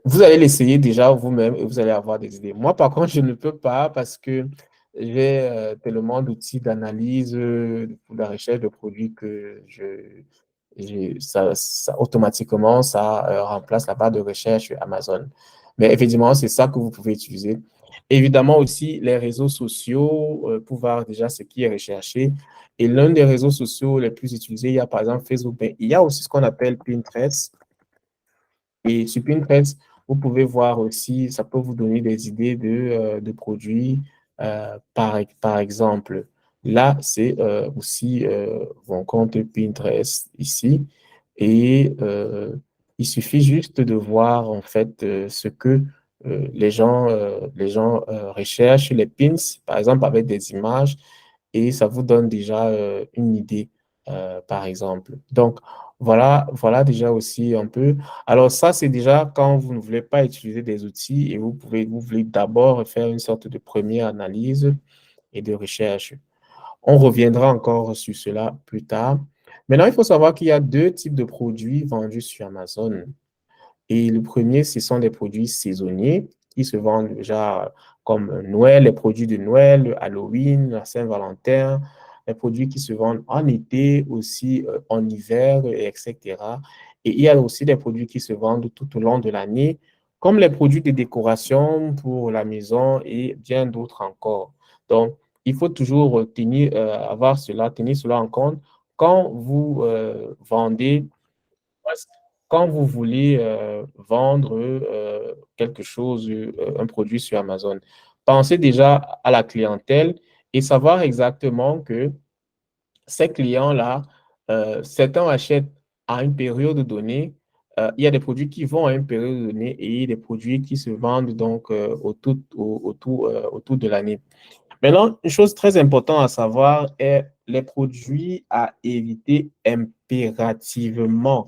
vous allez l'essayer déjà vous-même et vous allez avoir des idées. Moi, par contre, je ne peux pas parce que j'ai tellement d'outils d'analyse pour la recherche de produits que automatiquement, ça remplace la barre de recherche Amazon. Mais effectivement, c'est ça que vous pouvez utiliser. Évidemment aussi, les réseaux sociaux pour voir déjà ce qui est recherché. Et l'un des réseaux sociaux les plus utilisés, il y a par exemple Facebook, mais il y a aussi ce qu'on appelle Pinterest. Et sur Pinterest, vous pouvez voir aussi, ça peut vous donner des idées de produits, par exemple, Là, c'est aussi mon compte Pinterest ici. Et il suffit juste de voir en fait ce que les gens recherchent, les pins, par exemple, avec des images, et ça vous donne déjà une idée, par exemple. Donc, voilà déjà aussi un peu. Alors ça, c'est déjà quand vous ne voulez pas utiliser des outils et vous voulez d'abord faire une sorte de première analyse et de recherche. On reviendra encore sur cela plus tard. Maintenant, il faut savoir qu'il y a deux types de produits vendus sur Amazon. Et le premier, ce sont des produits saisonniers qui se vendent déjà comme Noël, les produits de Noël, Halloween, la Saint-Valentin, les produits qui se vendent en été, aussi en hiver, etc. Et il y a aussi des produits qui se vendent tout au long de l'année, comme les produits de décoration pour la maison et bien d'autres encore. Donc, il faut toujours tenir cela en compte quand vous vendez quand vous voulez vendre quelque chose, un produit sur Amazon, pensez déjà à la clientèle et savoir exactement que ces clients-là, certains achètent à une période donnée. Il y a des produits qui vont à une période donnée et des produits qui se vendent donc autour de l'année. Maintenant, une chose très importante à savoir est les produits à éviter impérativement.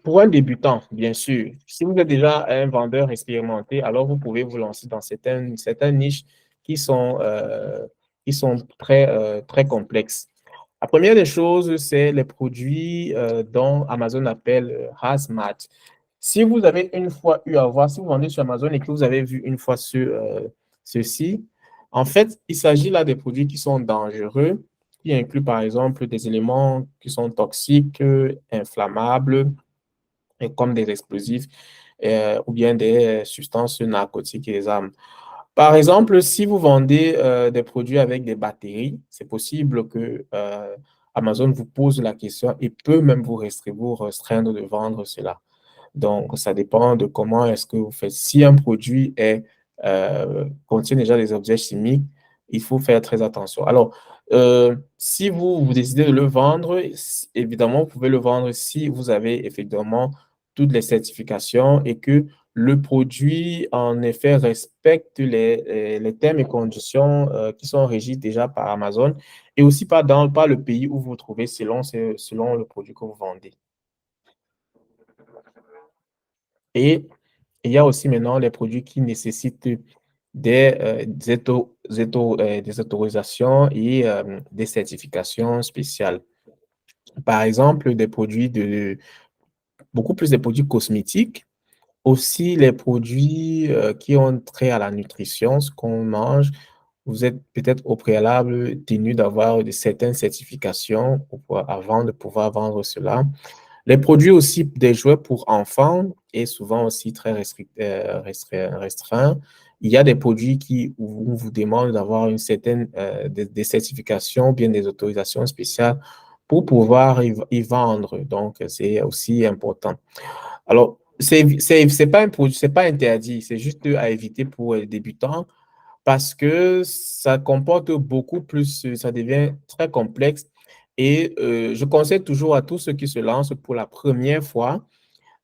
Pour un débutant, bien sûr, si vous êtes déjà un vendeur expérimenté, alors vous pouvez vous lancer dans certaines niches qui sont, euh, qui sont très complexes. La première des choses, c'est les produits dont Amazon appelle hazmat. Si vous avez une fois eu à voir, si vous vendez sur Amazon et que vous avez vu une fois ceci, en fait, il s'agit là des produits qui sont dangereux, qui incluent par exemple des éléments qui sont toxiques, inflammables, comme des explosifs ou bien des substances narcotiques et des armes. Par exemple, si vous vendez des produits avec des batteries, c'est possible que Amazon vous pose la question et peut même vous restreindre de vendre cela. Donc, ça dépend de comment est-ce que vous faites. Si un produit contient déjà des objets chimiques, il faut faire très attention. Alors, si vous décidez de le vendre, évidemment, vous pouvez le vendre si vous avez effectivement toutes les certifications et que le produit, en effet, respecte les termes et conditions qui sont régis déjà par Amazon et aussi par le pays où vous vous trouvez selon le produit que vous vendez. Et il y a aussi maintenant les produits qui nécessitent des autorisations et des certifications spéciales. Par exemple, beaucoup plus des produits cosmétiques, aussi les produits qui ont trait à la nutrition, ce qu'on mange. Vous êtes peut-être au préalable tenu d'avoir certaines certifications avant de pouvoir vendre cela. Les produits aussi des jouets pour enfants est souvent aussi très restreint. Il y a des produits où on vous demande d'avoir une certaine des certifications, bien des autorisations spéciales pour pouvoir y vendre. Donc, c'est aussi important. Alors, c'est pas un produit, c'est pas interdit, c'est juste à éviter pour les débutants parce que ça comporte beaucoup plus, ça devient très complexe. Et je conseille toujours à tous ceux qui se lancent pour la première fois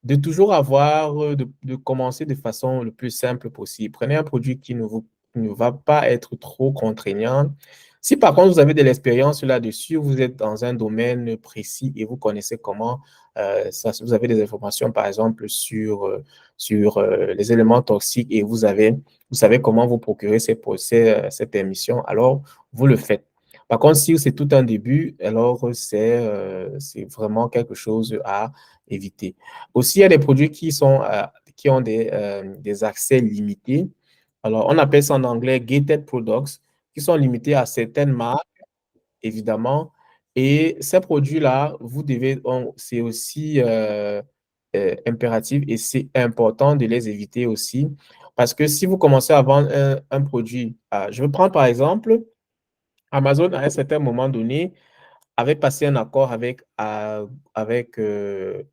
de toujours de commencer de façon le plus simple possible. Prenez un produit ne va pas être trop contraignant. Si par contre vous avez de l'expérience là-dessus, vous êtes dans un domaine précis et vous connaissez comment, vous avez des informations par exemple sur les éléments toxiques et vous savez comment vous procurer ces permissions, alors vous le faites. Par contre, si c'est tout un début, alors c'est vraiment quelque chose à éviter. Aussi, il y a des produits qui ont des accès limités. Alors, on appelle ça en anglais gated products, qui sont limités à certaines marques, évidemment. Et ces produits-là, c'est aussi impératif et c'est important de les éviter aussi. Parce que si vous commencez à vendre un produit, je vais prendre par exemple, Amazon à un certain moment donné avait passé un accord avec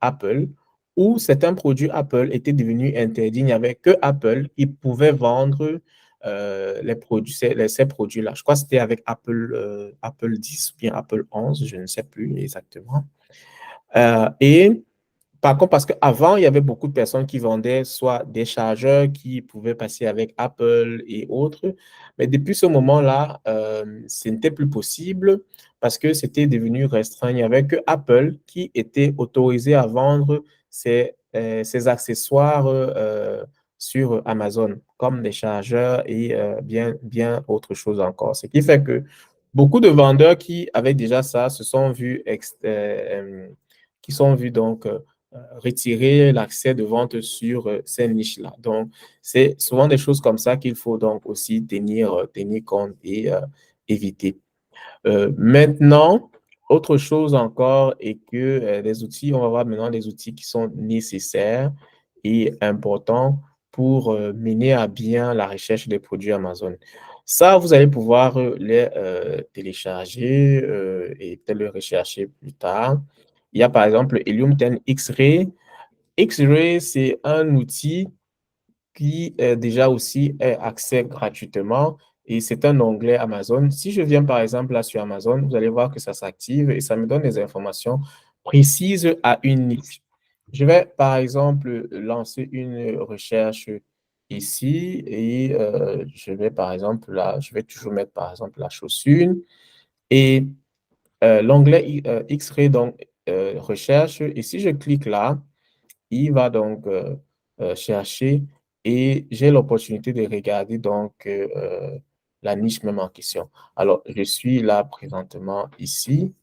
Apple où certains produits Apple étaient devenus interdits. Il n'y avait que Apple qui pouvait vendre ces produits-là. Je crois que c'était avec Apple 10 ou bien Apple 11, je ne sais plus exactement. Et par contre, parce qu'avant, il y avait beaucoup de personnes qui vendaient soit des chargeurs qui pouvaient passer avec Apple et autres, mais depuis ce moment-là, ce n'était plus possible parce que c'était devenu restreint. Il n'y avait que Apple qui était autorisé à vendre ses accessoires sur Amazon, comme des chargeurs et bien autre chose encore. Ce qui fait que beaucoup de vendeurs qui avaient déjà ça se sont vus, qui sont vus donc retirer l'accès de vente sur ces niches-là. Donc, c'est souvent des choses comme ça qu'il faut donc aussi tenir compte et éviter. Maintenant, autre chose encore est que les outils, on va voir maintenant les outils qui sont nécessaires et importants pour mener à bien la recherche des produits Amazon. Ça, vous allez pouvoir les télécharger et peut-être le rechercher plus tard. Il y a par exemple Helium 10 X-Ray. X-Ray, c'est un outil qui déjà aussi est accès gratuitement et c'est un onglet Amazon. Si je viens par exemple là sur Amazon, vous allez voir que ça s'active et ça me donne des informations précises à une niche. Je vais par exemple lancer une recherche ici et je vais par exemple là, je vais toujours mettre par exemple la chaussure et l'onglet X-Ray donc recherche et si je clique là, il va donc chercher et j'ai l'opportunité de regarder donc la niche même en question. Alors, je suis là présentement ici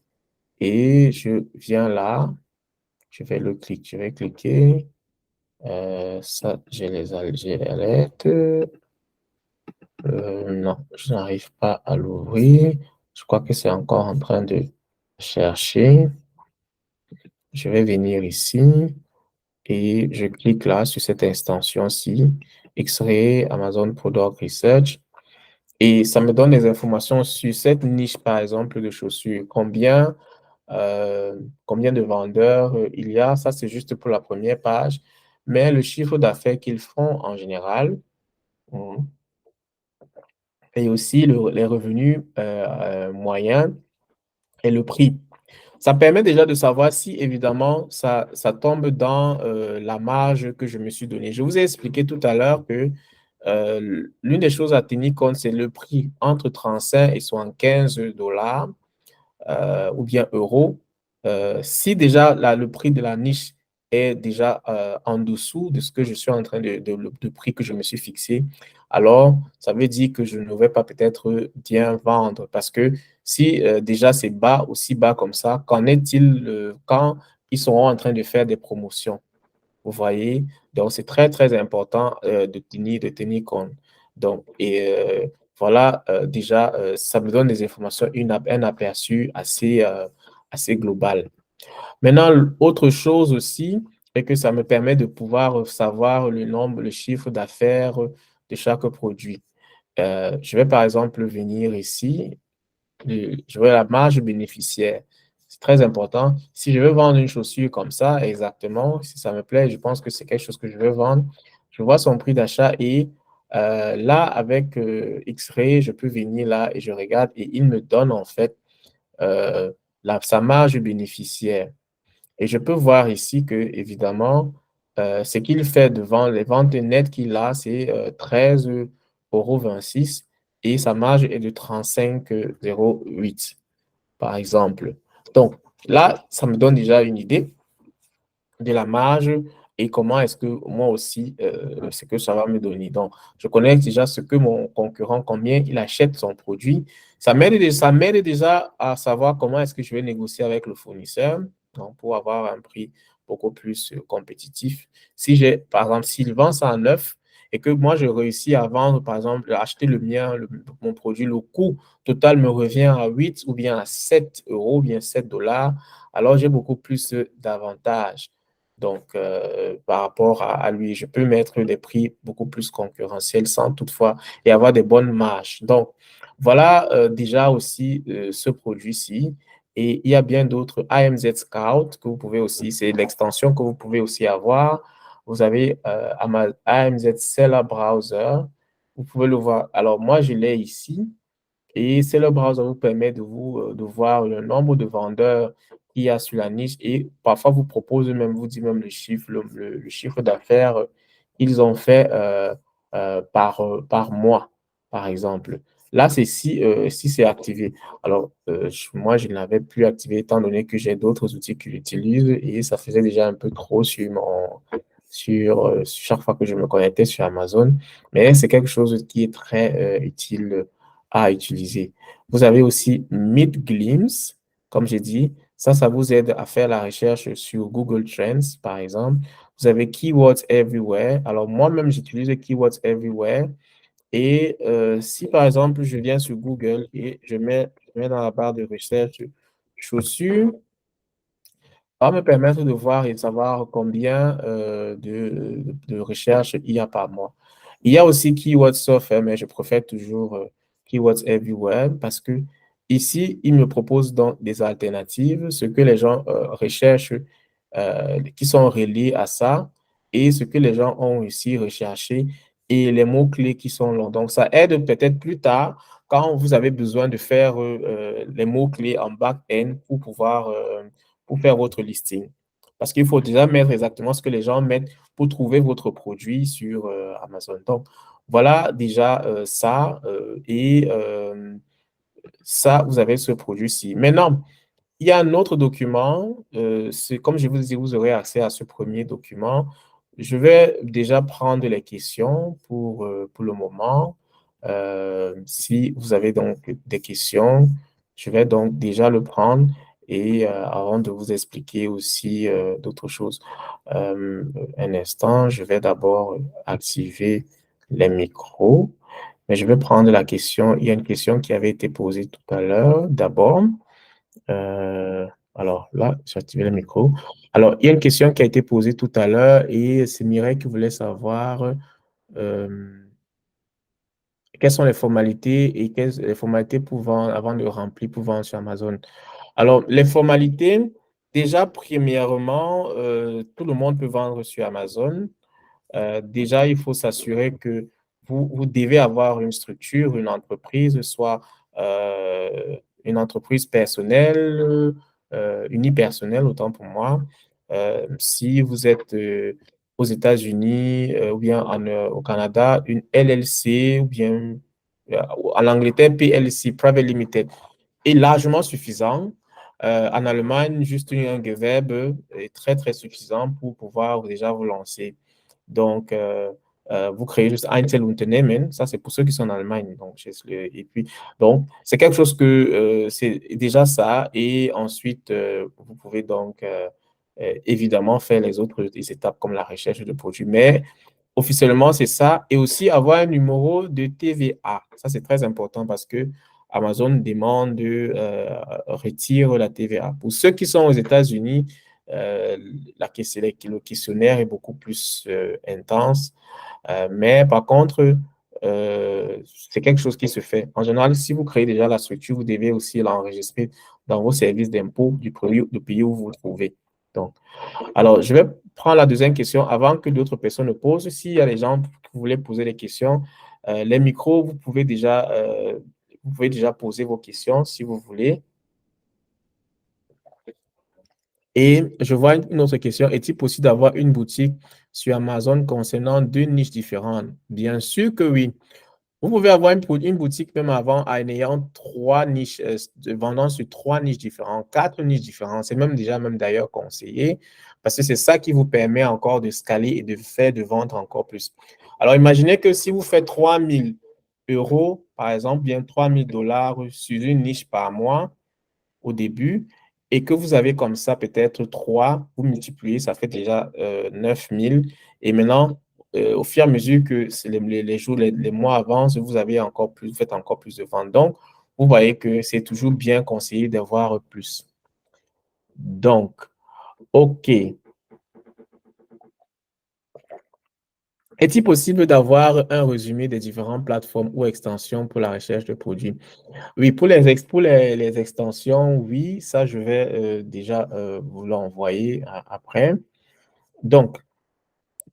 et je viens là, je vais cliquer. Ça, j'ai les alertes. Non, je n'arrive pas à l'ouvrir. Je crois que c'est encore en train de chercher. Je vais venir ici. Et je clique là sur cette extension-ci, X-Ray, Amazon Product Research, et ça me donne des informations sur cette niche, par exemple, de chaussures. Combien de vendeurs il y a, ça c'est juste pour la première page, mais le chiffre d'affaires qu'ils font en général, et aussi les revenus moyens et le prix. Ça permet déjà de savoir si, évidemment, ça tombe dans la marge que je me suis donnée. Je vous ai expliqué tout à l'heure que l'une des choses à tenir compte, c'est le prix entre 35 et 75 dollars ou bien euros. Si déjà le prix de la niche est déjà en dessous de ce que je suis en train de prix que je me suis fixé, alors ça veut dire que je ne vais pas peut-être bien vendre parce que si déjà c'est bas, aussi bas comme ça, qu'en est-il quand ils seront en train de faire des promotions? Vous voyez? Donc, c'est très, très important de tenir compte. Donc, et voilà, déjà, ça me donne des informations, un aperçu assez global. Maintenant, autre chose aussi, est que ça me permet de pouvoir savoir le nombre, le chiffre d'affaires de chaque produit. Je vais par exemple venir ici je veux la marge bénéficiaire. C'est très important. Si je veux vendre une chaussure comme ça, exactement, si ça me plaît, je pense que c'est quelque chose que je veux vendre. Je vois son prix d'achat et là, avec X-Ray, je peux venir là et je regarde et il me donne en fait sa marge bénéficiaire. Et je peux voir ici que, évidemment, ce qu'il fait devant les ventes nettes qu'il a, c'est 13,26 € et sa marge est de 35,08 par exemple. Donc, là, ça me donne déjà une idée de la marge et comment est-ce que moi aussi, ce que ça va me donner. Donc, je connais déjà ce que mon concurrent, combien il achète son produit. Ça m'aide déjà à savoir comment est-ce que je vais négocier avec le fournisseur donc, pour avoir un prix beaucoup plus compétitif. Si j'ai, par exemple, s'il vend ça en neuf et que moi, je réussis à vendre, par exemple, acheter le mien, mon produit, le coût total me revient à 8 ou bien à 7 euros, ou bien 7 dollars, alors j'ai beaucoup plus d'avantages. Donc, par rapport à lui, je peux mettre des prix beaucoup plus concurrentiels sans toutefois et avoir des bonnes marges. Donc, voilà déjà aussi ce produit-ci. Et il y a bien d'autres AMZ Scout que vous pouvez aussi, c'est l'extension que vous pouvez aussi avoir. Vous avez AMZ Seller Browser Vous pouvez le voir. Alors, moi, je l'ai ici. Et c'est le browser vous permet de voir le nombre de vendeurs qu'il y a sur la niche et parfois vous propose même, vous dit même le chiffre, le chiffre d'affaires qu'ils ont fait par mois, par exemple. Là, c'est si c'est activé. Alors, moi, je ne l'avais plus activé étant donné que j'ai d'autres outils que j'utilise et ça faisait déjà un peu trop sur chaque fois que je me connectais sur Amazon. Mais c'est quelque chose qui est très utile à utiliser. Vous avez aussi MidGlimpse, comme j'ai dit. Ça vous aide à faire la recherche sur Google Trends, par exemple. Vous avez Keywords Everywhere. Alors, moi-même, j'utilise Keywords Everywhere. Et si, par exemple, je viens sur Google et je mets dans la barre de recherche chaussures, ça va me permettre de voir et de savoir combien de recherches il y a par mois. Il y a aussi Keywords Software, mais je préfère toujours Keywords Everywhere parce que ici, il me propose donc des alternatives, ce que les gens recherchent, qui sont reliés à ça, et ce que les gens ont aussi recherché, et les mots-clés qui sont là. Donc, ça aide peut-être plus tard quand vous avez besoin de faire les mots-clés en back-end pour faire votre listing. Parce qu'il faut déjà mettre exactement ce que les gens mettent pour trouver votre produit sur Amazon. Donc, voilà déjà ça. Ça, vous avez ce produit-ci. Maintenant, il y a un autre document. C'est comme je vous dis, vous aurez accès à ce premier document. Je vais déjà prendre les questions pour le moment. Si vous avez donc des questions, je vais donc déjà le prendre et avant de vous expliquer aussi d'autres choses. Un instant, je vais d'abord activer les micros. Mais je vais prendre la question. Il y a une question qui avait été posée tout à l'heure. D'abord, euh, alors là, j'ai activé le micro. Alors, il y a une question qui a été posée tout à l'heure et c'est Mireille qui voulait savoir euh, quelles sont les formalités et quelles les formalités avant de remplir pour vendre sur Amazon. Alors, les formalités, déjà, premièrement, tout le monde peut vendre sur Amazon. Déjà, il faut s'assurer que vous devez avoir une structure, une entreprise, soit euh, une entreprise personnelle, unipersonnelle, autant pour moi. Si vous êtes aux États-Unis ou bien au Canada, une LLC ou bien en Angleterre, PLC, Private Limited, est largement suffisant. En Allemagne, juste un Gewerbe est très, très suffisant pour pouvoir déjà vous lancer. Donc, vous créez juste Einzelunternehmen. Ça, c'est pour ceux qui sont en Allemagne. Donc, et puis, donc, c'est quelque chose que c'est déjà ça. Et ensuite, vous pouvez donc évidemment faire les autres étapes comme la recherche de produits. Mais officiellement, c'est ça. Et aussi avoir un numéro de TVA. Ça, c'est très important parce que Amazon demande de retirer la TVA. Pour ceux qui sont aux États-Unis, euh, le questionnaire est beaucoup plus intense. Mais par contre, c'est quelque chose qui se fait. En général, si vous créez déjà la structure, vous devez aussi l'enregistrer dans vos services d'impôt du pays où vous vous trouvez. Donc, alors, je vais prendre la deuxième question avant que d'autres personnes ne posent. S'il y a des gens qui voulaient poser des questions, les micros, vous pouvez déjà poser vos questions si vous voulez. Et je vois une autre question. Est-il possible d'avoir une boutique sur Amazon concernant deux niches différentes? Bien sûr que oui. Vous pouvez avoir une boutique même avant en ayant trois niches, vendant sur trois niches différentes, quatre niches différentes. C'est même déjà même d'ailleurs conseillé parce que c'est ça qui vous permet encore de scaler et de faire de vendre encore plus. Alors imaginez que si vous faites 3 000 euros, par exemple, bien 3 000 $ sur une niche par mois, au début et que vous avez comme ça peut-être 3, vous multipliez, ça fait déjà 9 000. Et maintenant, au fur et à mesure que les jours, les mois avancent, vous avez encore plus, vous faites encore plus de ventes. Donc, vous voyez que c'est toujours bien conseillé d'avoir plus. Donc, OK. Est-il possible d'avoir un résumé des différentes plateformes ou extensions pour la recherche de produits? Oui, pour les extensions, oui, ça, je vais déjà vous l'envoyer après. Donc,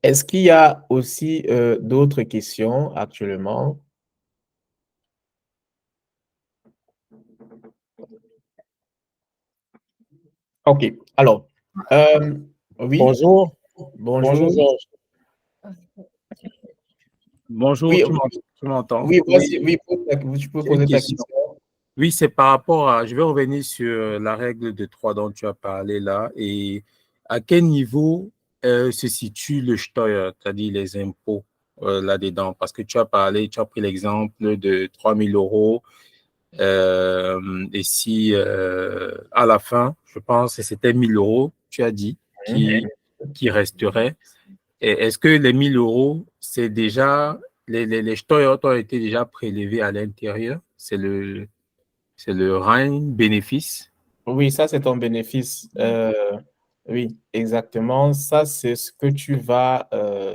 Est-ce qu'il y a aussi d'autres questions actuellement? OK. Alors, euh, oui,
Bonjour, bonjour
bonjour.
Georges. Bonjour,
Oui,
tu m'entends?
oui,
Oui,
oui, tu peux
j'ai une
poser ta
question.
question.
Oui, c'est par rapport à, je vais revenir sur la règle de 3 dont tu as parlé là et à quel niveau se situe le Steuer, c'est-à-dire les impôts là-dedans? Parce que tu as pris l'exemple de 3 000 € et si à la fin, je pense que c'était 1 000 €, tu as dit, qui resterait. Et est-ce que les 1 000 €, c'est déjà, les Steuern ont été déjà prélevés à l'intérieur? C'est le rein bénéfice?
Oui, ça, c'est ton bénéfice. Oui, exactement. Ça, c'est ce que tu vas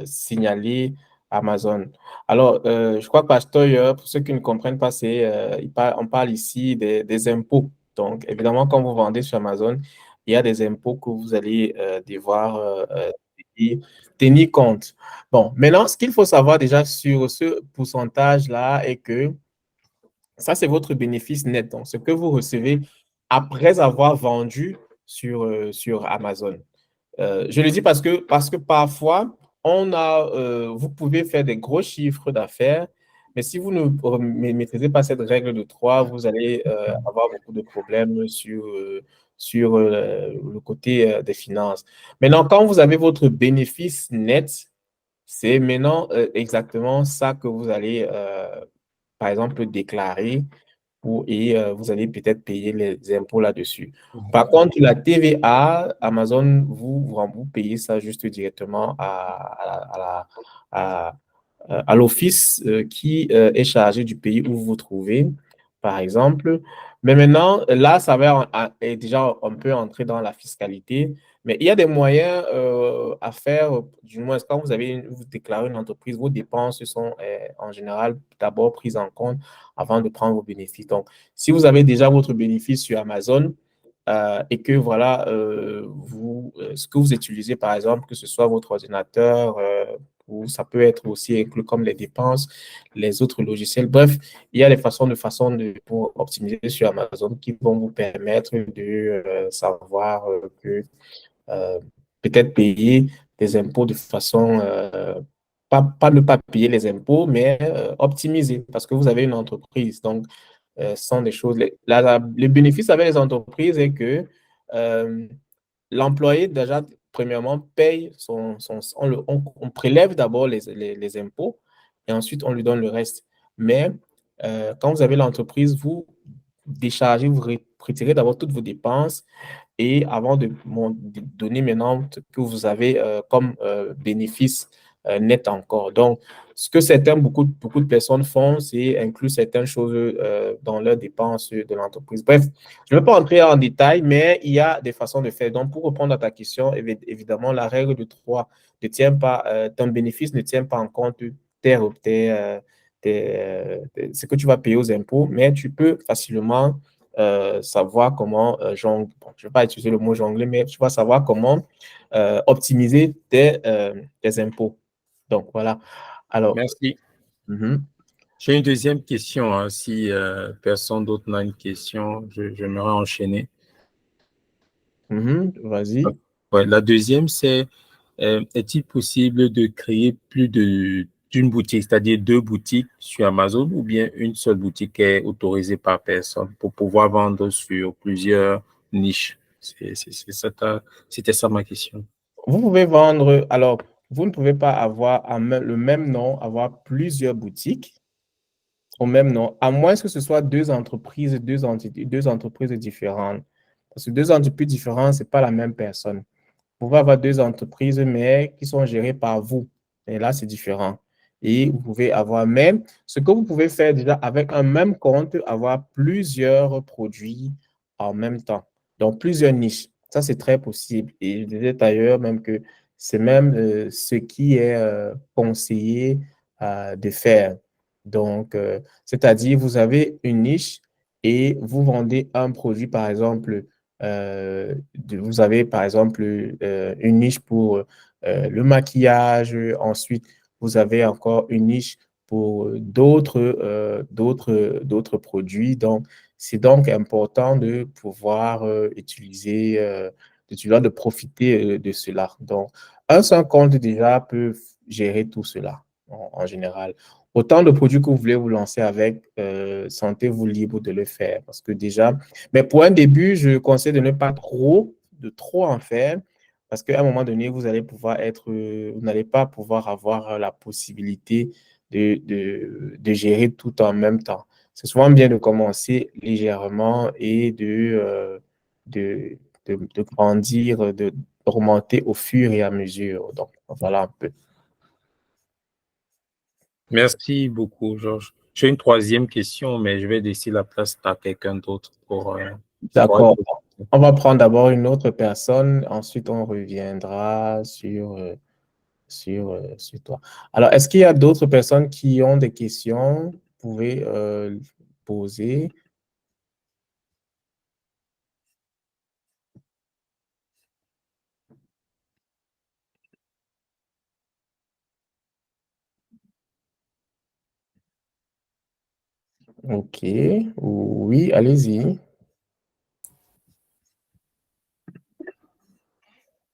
signaler à Amazon. Alors, je crois que Pasteur, pour ceux qui ne comprennent pas, on parle ici des impôts. Donc, évidemment, quand vous vendez sur Amazon, il y a des impôts que vous allez devoir tenir tenir compte. Bon, maintenant, ce qu'il faut savoir déjà sur ce pourcentage-là est que ça, c'est votre bénéfice net, donc ce que vous recevez après avoir vendu sur Amazon. Je le dis parce que parfois, vous pouvez faire des gros chiffres d'affaires, mais si vous ne maîtrisez pas cette règle de 3, vous allez avoir beaucoup de problèmes sur le côté des finances. Maintenant, quand vous avez votre bénéfice net, c'est maintenant exactement ça que vous allez, par exemple, déclarer vous allez peut-être payer les impôts là-dessus. Par contre, la TVA, Amazon, vous payez ça juste directement à, à l'office qui est chargé du pays où vous vous trouvez, par exemple. Mais maintenant, là, ça va est déjà un peu entrer dans la fiscalité. Mais il y a des moyens à faire, du moins quand vous déclarez une entreprise, vos dépenses sont en général d'abord prises en compte avant de prendre vos bénéfices. Donc, si vous avez déjà votre bénéfice sur Amazon, et que voilà, ce que vous utilisez, par exemple, que ce soit votre ordinateur, ou ça peut être aussi inclus comme les dépenses, les autres logiciels. Bref, il y a des pour optimiser sur Amazon qui vont vous permettre de savoir que euh, peut-être payer des impôts de façon, pas ne pas payer les impôts, mais optimiser parce que vous avez une entreprise. Donc, ce sont des choses. Le bénéfice avec les entreprises est que euh, l'employé, déjà, premièrement, paye on prélève d'abord les impôts et ensuite on lui donne le reste. Mais quand vous avez l'entreprise, vous déchargez, retirez d'abord toutes vos dépenses et avant de donner maintenant ce que vous avez comme bénéfice net encore. Donc, ce que beaucoup de personnes font, c'est inclure certaines choses dans leurs dépenses de l'entreprise. Bref, je ne vais pas entrer en détail, mais il y a des façons de faire. Donc, pour répondre à ta question, évidemment, la règle de 3 ne tient pas, ton bénéfice ne tient pas en compte ce que tu vas payer aux impôts, mais tu peux facilement savoir comment jongler. Bon, je ne vais pas utiliser le mot jongler, mais tu vas savoir comment optimiser tes impôts. Donc, voilà. Alors,
Merci.
mhm,
J'ai une deuxième question, hein. Si personne d'autre n'a une question, j'aimerais enchaîner.
vas-y.
Ouais, la deuxième, c'est est-il possible de créer d'une boutique, c'est-à-dire 2 boutiques sur Amazon ou bien une seule boutique est autorisée par personne pour pouvoir vendre sur plusieurs niches? C'était ça ma question.
Vous pouvez vendre, alors, vous ne pouvez pas avoir le même nom, avoir plusieurs boutiques au même nom, à moins que ce soit deux entreprises, deux entités, deux entreprises différentes. Parce que deux entreprises différentes, ce n'est pas la même personne. Vous pouvez avoir deux entreprises, mais qui sont gérées par vous. Et là, c'est différent. Et vous pouvez avoir même, ce que vous pouvez faire déjà avec un même compte, avoir plusieurs produits en même temps. Donc, plusieurs niches. Ça, c'est très possible. Et je disais d'ailleurs même que c'est même ce qui est conseillé de faire. Donc, c'est-à-dire, vous avez une niche et vous vendez un produit, par exemple, vous avez, par exemple, une niche pour le maquillage. Ensuite, vous avez encore une niche pour d'autres produits. Donc, c'est donc important de pouvoir de profiter de cela. Donc, un seul compte déjà peut gérer tout cela en général. Autant de produits que vous voulez vous lancer avec, sentez-vous libre de le faire parce que déjà, mais pour un début, je conseille de ne pas trop en faire parce qu'à un moment donné, vous n'allez pas pouvoir avoir la possibilité de gérer tout en même temps. C'est souvent bien de commencer légèrement et de, de grandir, d'augmenter au fur et à mesure. Donc, voilà un peu.
Merci beaucoup, Georges. J'ai une troisième question, mais je vais laisser la place à quelqu'un d'autre pour
D'accord.
être-
On va prendre d'abord une autre personne, ensuite on reviendra sur toi. Alors, est-ce qu'il y a d'autres personnes qui ont des questions? Vous pouvez poser. OK. Oui, allez-y.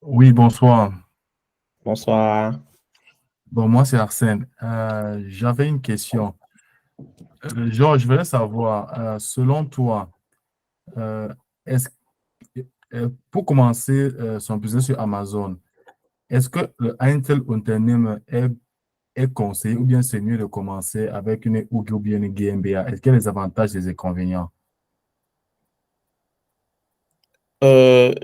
Oui, bonsoir.
Bonsoir.
Bon, moi, c'est Arsène. J'avais une question. Georges, je voulais savoir, selon toi, euh, est-ce, pour commencer son business sur Amazon, est-ce que le Einzelunternehmen est conseillé ou bien c'est mieux de commencer avec une UG ou bien une GmbH? Est-ce qu'il y a des avantages et des inconvénients?
Vous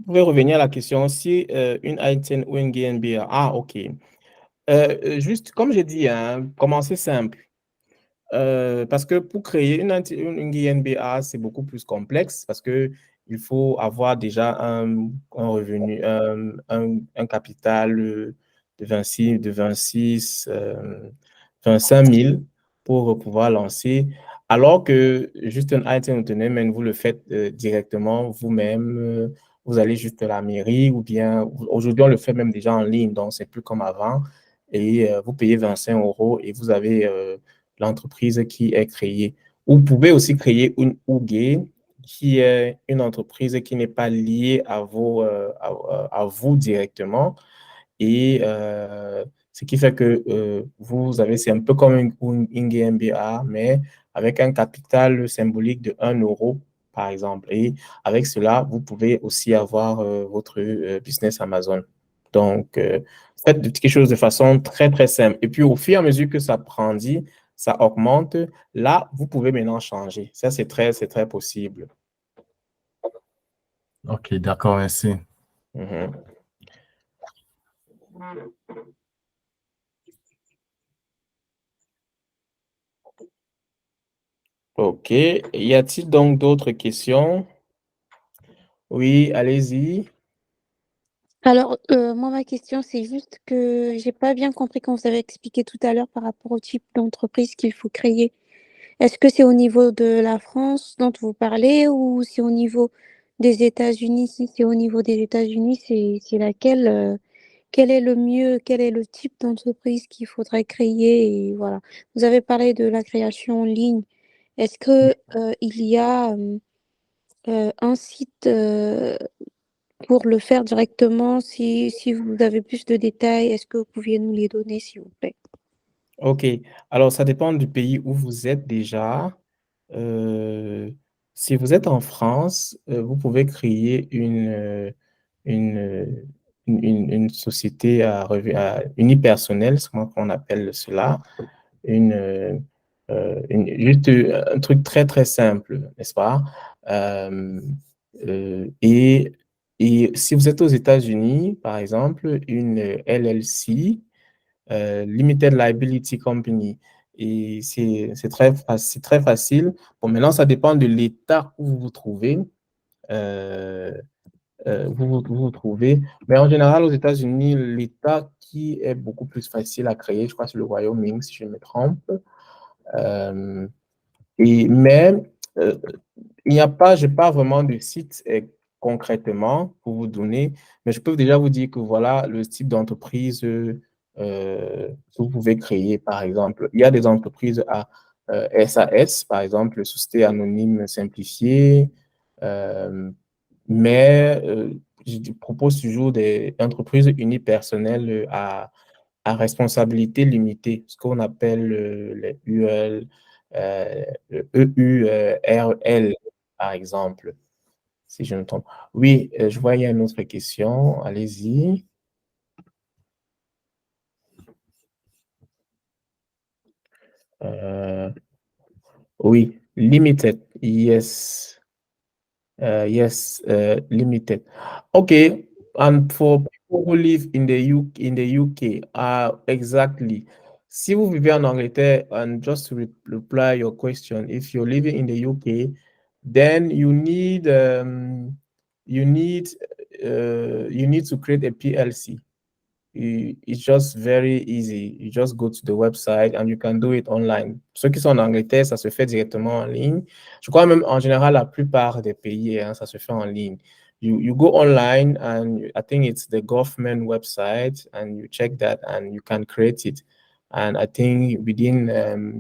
pouvez revenir à la question si une item ou une GNB. Ah, OK. Juste comme j'ai dit, hein, commencez simple. Parce que pour créer une GNBA, c'est beaucoup plus complexe parce que il faut avoir déjà un revenu, un capital de 25 000 pour pouvoir lancer. Alors que juste un item autonome, vous le faites directement vous-même. Vous allez juste à la mairie ou bien aujourd'hui, on le fait même déjà en ligne, donc c'est plus comme avant. Et vous payez 25 euros et vous avez l'entreprise qui est créée. Vous pouvez aussi créer une UG qui est une entreprise qui n'est pas liée à vous directement. Et ce qui fait que c'est un peu comme une GmbH, mais avec un capital symbolique de 1 euro, par exemple. Et avec cela, vous pouvez aussi avoir votre business Amazon. Donc, faites quelque chose de façon très, très simple. Et puis, au fur et à mesure que ça grandit, ça augmente, là, vous pouvez maintenant changer. Ça, c'est très possible.
Ok, d'accord, merci.
Mhm. OK. Y a-t-il donc d'autres questions? Oui, allez-y.
Alors, moi, ma question, c'est juste que j'ai pas bien compris quand vous avez expliqué tout à l'heure par rapport au type d'entreprise qu'il faut créer. Est-ce que c'est au niveau de la France dont vous parlez ou c'est au niveau des États-Unis? Si c'est au niveau des États-Unis, c'est laquelle, quel est le mieux, quel est le type d'entreprise qu'il faudrait créer et voilà. Vous avez parlé de la création en ligne. Est-ce que il y a un site pour le faire directement? Si vous avez plus de détails, est-ce que vous pouviez nous les donner, s'il vous plaît?
OK. Alors, ça dépend du pays où vous êtes déjà. Euh, Si vous êtes en France, vous pouvez créer une, euh, une société unipersonnelle, c'est comment on appelle cela, juste un truc très, très simple, n'est-ce pas? Euh, euh, et, et si vous êtes aux États-Unis, par exemple, une LLC, Limited Liability Company. Et c'est très facile. Bon, maintenant, ça dépend de l'État où vous vous trouvez. Euh, vous vous trouvez. Mais en général, aux États-Unis, l'État qui est beaucoup plus facile à créer, je crois que c'est le Wyoming, si je me trompe. Mais euh, il n'y a pas, j'ai pas vraiment de site concrètement pour vous donner, mais je peux déjà vous dire que voilà le type d'entreprise que vous pouvez créer, par exemple. Il y a des entreprises à SAS, par exemple, Société Anonyme Simplifiée, mais je propose toujours des entreprises unipersonnelles à responsabilité limitée, ce qu'on appelle les UL, le EURL, par exemple, si je ne me trompe. Oui, je vois, il y a une autre question. Allez-y. Oui, limited. Yes. Yes, limited. Okay, and for people who live in the UK, exactly. Si vous vivez en Angleterre, and just to reply your question, if you're living in the UK, then you need you need to create a PLC. It's just very easy. You just go to the website and you can do it online. Ceux qui sont en Angleterre, ça se fait directement en ligne. Je crois même en général, la plupart des pays, hein, ça se fait en ligne. You go online and I think it's the government website and you check that and you can create it. And I think within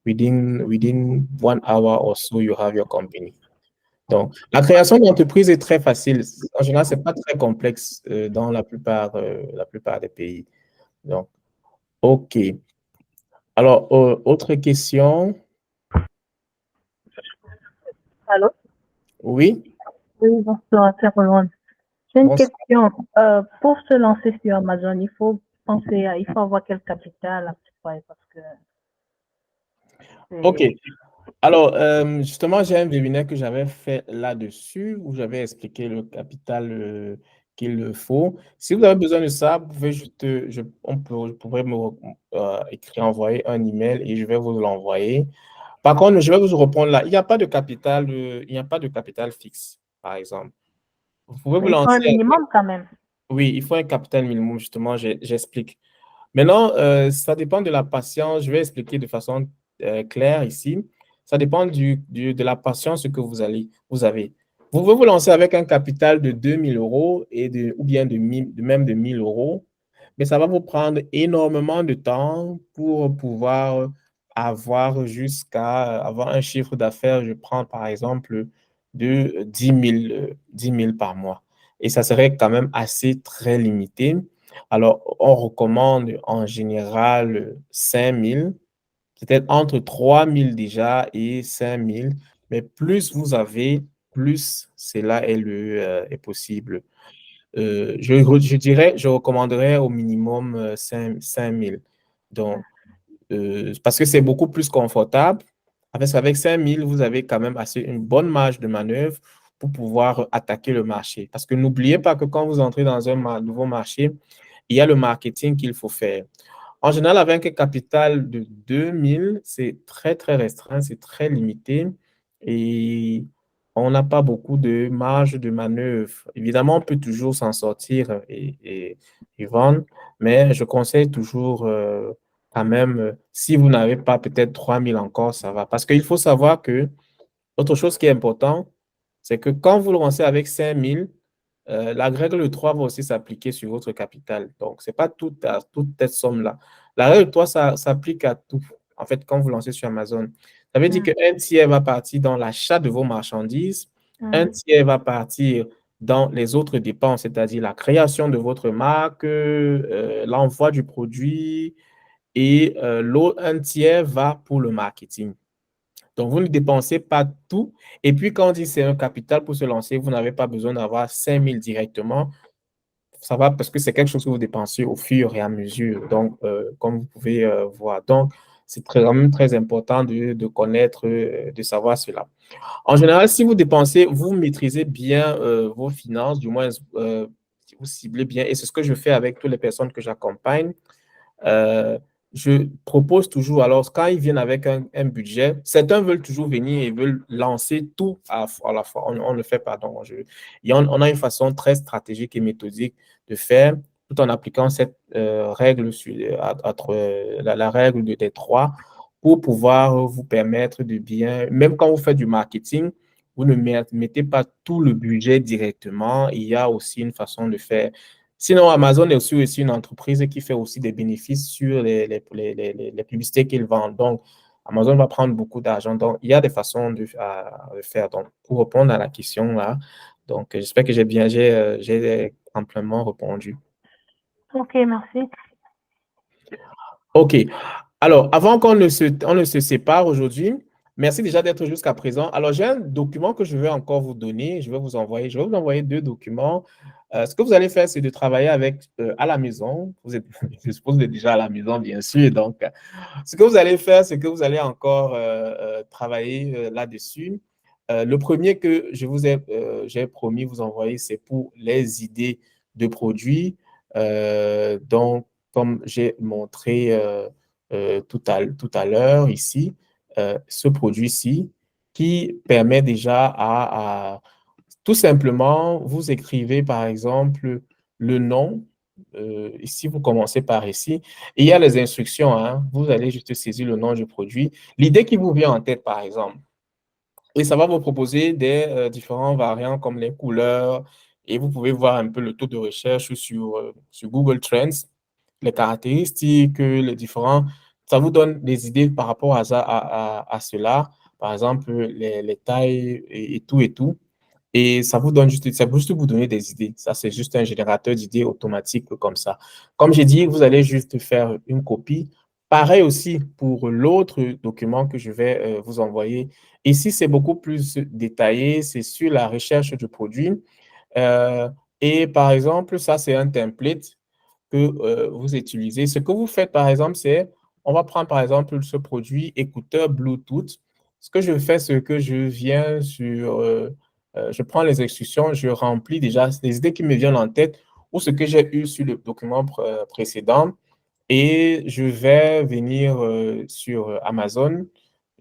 1 hour or so, you have your company. Donc, la création d'entreprise est très facile. En général, ce n'est pas très complexe dans la plupart des pays. Donc, OK. Alors, autre question?
Allô?
Oui?
Oui, bonsoir, c'est Roland. J'ai une
Bonsoir.
question. Pour se lancer sur Amazon, il faut avoir quel capital à peu près, parce que
OK. Alors, justement, j'ai un webinaire que j'avais fait là-dessus où j'avais expliqué le capital qu'il faut. Si vous avez besoin de ça, vous pouvez juste, je pourrais me envoyer un email et je vais vous l'envoyer. Par contre, je vais vous répondre là. Il n'y a pas de capital, il n'y a pas de capital fixe, par exemple. Vous pouvez vous
il faut un
lancer.
minimum quand même.
Oui, il faut un capital minimum, justement, j'explique. Maintenant, ça dépend de la patience. Je vais expliquer de façon claire ici. Ça dépend de la patience que vous avez. Vous pouvez vous lancer avec un capital de 2 000 € ou bien même de 1 000 €, mais ça va vous prendre énormément de temps pour pouvoir jusqu'à avoir un chiffre d'affaires. Je prends par exemple de 10 000 par mois. Et ça serait quand même assez très limité. Alors, on recommande en général 5 000, peut-être entre 3 000 déjà et 5 000, mais plus vous avez, plus cela est possible. Je dirais, je recommanderais au minimum 5 000. Donc, parce que c'est beaucoup plus confortable. Avec 5 000, vous avez quand même une bonne marge de manœuvre pour pouvoir attaquer le marché. Parce que n'oubliez pas que quand vous entrez dans un nouveau marché, il y a le marketing qu'il faut faire. En général, avec un capital de 2 000, c'est très, très restreint, c'est très limité et on n'a pas beaucoup de marge de manœuvre. Évidemment, on peut toujours s'en sortir et vendre, mais je conseille toujours quand même, si vous n'avez pas peut-être 3 000 encore, ça va. Parce qu'il faut savoir que autre chose qui est important, c'est que quand vous lancez avec 5 000, la règle de 3 va aussi s'appliquer sur votre capital. Donc, ce n'est pas toute cette somme-là. La règle de 3, ça s'applique à tout. En fait, quand vous lancez sur Amazon, ça veut dire qu'un tiers va partir dans l'achat de vos marchandises, un tiers va partir dans les autres dépenses, c'est-à-dire la création de votre marque, l'envoi du produit, et un tiers va pour le marketing. Donc, vous ne dépensez pas tout. Et puis, quand on dit c'est un capital pour se lancer, vous n'avez pas besoin d'avoir 5 000 directement. Ça va parce que c'est quelque chose que vous dépensez au fur et à mesure. Donc, comme vous pouvez voir. Donc, c'est quand même très important de connaître, de savoir cela. En général, si vous dépensez, vous maîtrisez bien vos finances, du moins, si vous ciblez bien. Et c'est ce que je fais avec toutes les personnes que j'accompagne. Je propose toujours, alors quand ils viennent avec un budget, certains veulent toujours venir et veulent lancer tout à la fois. On le fait pas. Donc, on a une façon très stratégique et méthodique de faire tout en appliquant cette règle, la règle des 3 pour pouvoir vous permettre de bien, même quand vous faites du marketing, vous ne mettez pas tout le budget directement. Il y a aussi une façon de faire. Sinon, Amazon est aussi une entreprise qui fait aussi des bénéfices sur les publicités qu'ils vendent. Donc, Amazon va prendre beaucoup d'argent. Donc, il y a des façons de faire. Donc, pour répondre à la question là, donc, j'espère que j'ai amplement répondu.
Ok, merci.
OK. Alors, avant on ne se sépare aujourd'hui, merci déjà d'être jusqu'à présent. Alors, j'ai un document que je vais encore vous donner. Je vais vous envoyer deux documents. Ce que vous allez faire, c'est de travailler avec à la maison. Je suppose que vous êtes déjà à la maison, bien sûr. Donc, ce que vous allez faire, c'est que vous allez encore travailler là-dessus. Le premier que j'ai promis vous envoyer, c'est pour les idées de produits. Donc, comme j'ai montré tout à l'heure ici, ce produit-ci qui permet déjà tout simplement, vous écrivez par exemple le nom. Ici, vous commencez par ici. Et il y a les instructions, hein. Vous allez juste saisir le nom du produit. L'idée qui vous vient en tête, par exemple. Et ça va vous proposer des différents variants comme les couleurs. Et vous pouvez voir un peu le taux de recherche sur Google Trends, les caractéristiques, les différents. Ça vous donne des idées par rapport à cela. Par exemple, les tailles et tout et tout. Et ça va juste vous donner des idées. Ça, c'est juste un générateur d'idées automatique comme ça. Comme j'ai dit, vous allez juste faire une copie. Pareil aussi pour l'autre document que je vais vous envoyer. Ici, c'est beaucoup plus détaillé. C'est sur la recherche du produit. Euh, et par exemple, ça, c'est un template que vous utilisez. Ce que vous faites, par exemple, c'est, on va prendre, par exemple, ce produit écouteur Bluetooth. Ce que je fais, c'est que je prends les instructions, je remplis déjà les idées qui me viennent en tête ou ce que j'ai eu sur le document précédent et je vais venir sur Amazon.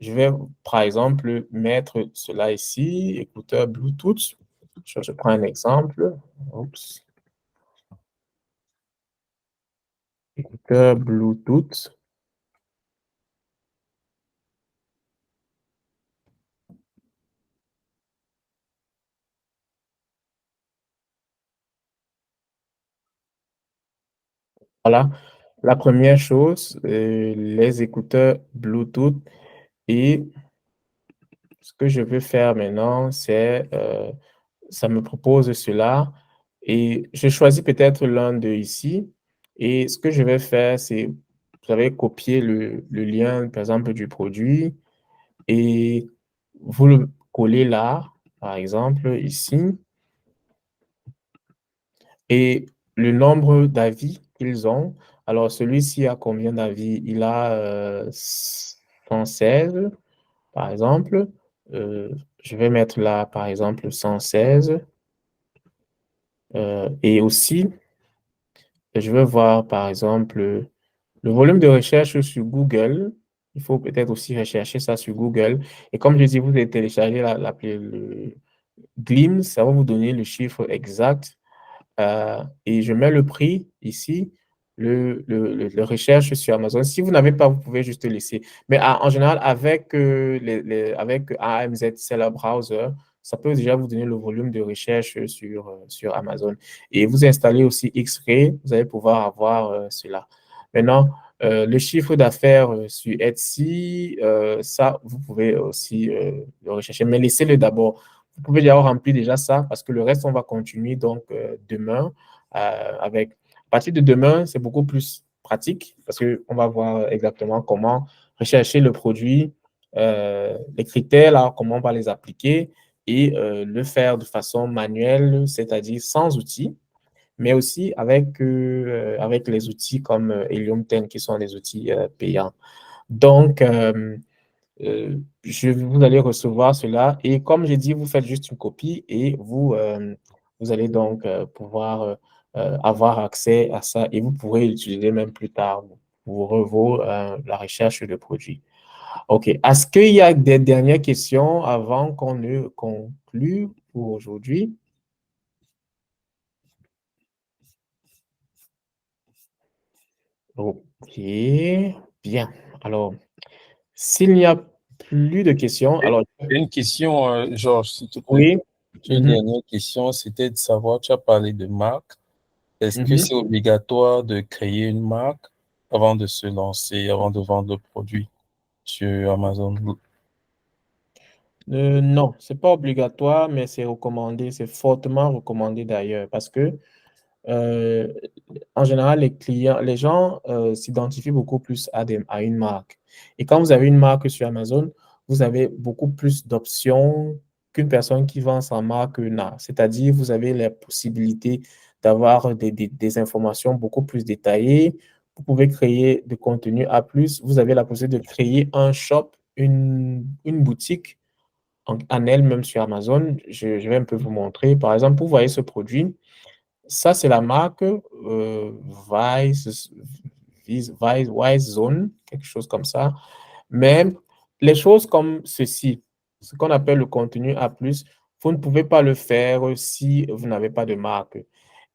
Je vais, par exemple, mettre cela ici, écouteur Bluetooth. Je prends un exemple. Oups. Écouteur Bluetooth. Voilà. La première chose, les écouteurs Bluetooth. Et ce que je veux faire maintenant, c'est, ça me propose cela. Et je choisis peut-être l'un de ici. Et ce que je vais faire, c'est, vous avez copié le lien, par exemple, du produit. Et vous le collez là, par exemple, ici. Et le nombre d'avis qu'ils ont. Alors, celui-ci a combien d'avis? Il a 116, par exemple. Je vais mettre là, par exemple, 116. Et aussi, je vais voir, par exemple, le volume de recherche sur Google. Il faut peut-être aussi rechercher ça sur Google. Et comme je dis, vous allez télécharger le Gleam, ça va vous donner le chiffre exact. Et je mets le prix ici, le recherche sur Amazon. Si vous n'avez pas, vous pouvez juste laisser. Mais en général, avec, avec AMZ Seller Browser, ça peut déjà vous donner le volume de recherche sur Amazon. Et vous installez aussi X-Ray, vous allez pouvoir avoir cela. Maintenant, le chiffre d'affaires sur Etsy, ça, vous pouvez aussi le rechercher, mais laissez-le d'abord. Vous pouvez déjà remplir déjà ça parce que le reste, on va continuer donc demain avec. À partir de demain, c'est beaucoup plus pratique parce qu'on va voir exactement comment rechercher le produit, les critères, là, comment on va les appliquer et le faire de façon manuelle, c'est-à-dire sans outils, mais aussi avec les outils comme Helium 10 qui sont des outils payants. Donc, vous allez recevoir cela et comme j'ai dit, vous faites juste une copie et vous allez donc pouvoir avoir accès à ça et vous pourrez l'utiliser même plus tard pour la recherche de produits. OK. Est-ce qu'il y a des dernières questions avant qu'on ne conclue pour aujourd'hui? OK. Bien. Alors, s'il n'y a plus de questions. Alors,
J'ai une question, Georges, s'il te plaît.
oui.
J'ai une
Mhm,
dernière question, c'était de savoir, tu as parlé de marque. Est-ce que
mhm.
c'est obligatoire de créer une marque avant de se lancer, avant de vendre le produit sur Amazon?
Non, c'est pas obligatoire, mais c'est recommandé, c'est fortement recommandé d'ailleurs, parce que euh, en général, les clients, les gens s'identifient beaucoup plus à une marque. Et quand vous avez une marque sur Amazon, vous avez beaucoup plus d'options qu'une personne qui vend sa marque n'a. C'est-à-dire, vous avez la possibilité d'avoir des informations beaucoup plus détaillées. Vous pouvez créer du contenu à plus. Vous avez la possibilité de créer un shop, une boutique en elle-même sur Amazon. Je vais un peu vous montrer. Par exemple, vous voyez ce produit. Ça, c'est la marque Vice, Wise Zone, quelque chose comme ça. Mais les choses comme ceci, ce qu'on appelle le contenu A+, vous ne pouvez pas le faire si vous n'avez pas de marque.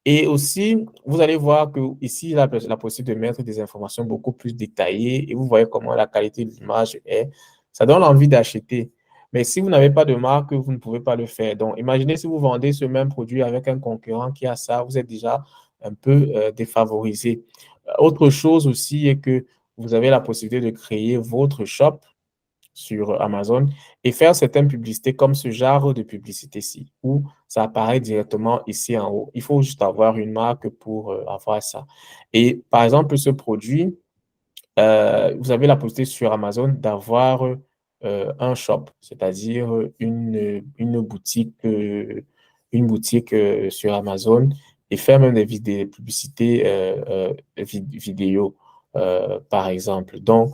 Et aussi, vous allez voir que ici, il y a la possibilité de mettre des informations beaucoup plus détaillées et vous voyez comment la qualité de l'image est. Ça donne envie d'acheter. Mais si vous n'avez pas de marque, vous ne pouvez pas le faire. Donc, imaginez si vous vendez ce même produit avec un concurrent qui a ça, vous êtes déjà un peu défavorisé. Autre chose aussi est que vous avez la possibilité de créer votre shop sur Amazon et faire certaines publicités comme ce genre de publicité-ci, où ça apparaît directement ici en haut. Il faut juste avoir une marque pour avoir ça. Et par exemple, ce produit, vous avez la possibilité sur Amazon d'avoir un shop, c'est-à-dire une boutique sur Amazon et faire même des publicités vidéo, par exemple. Donc,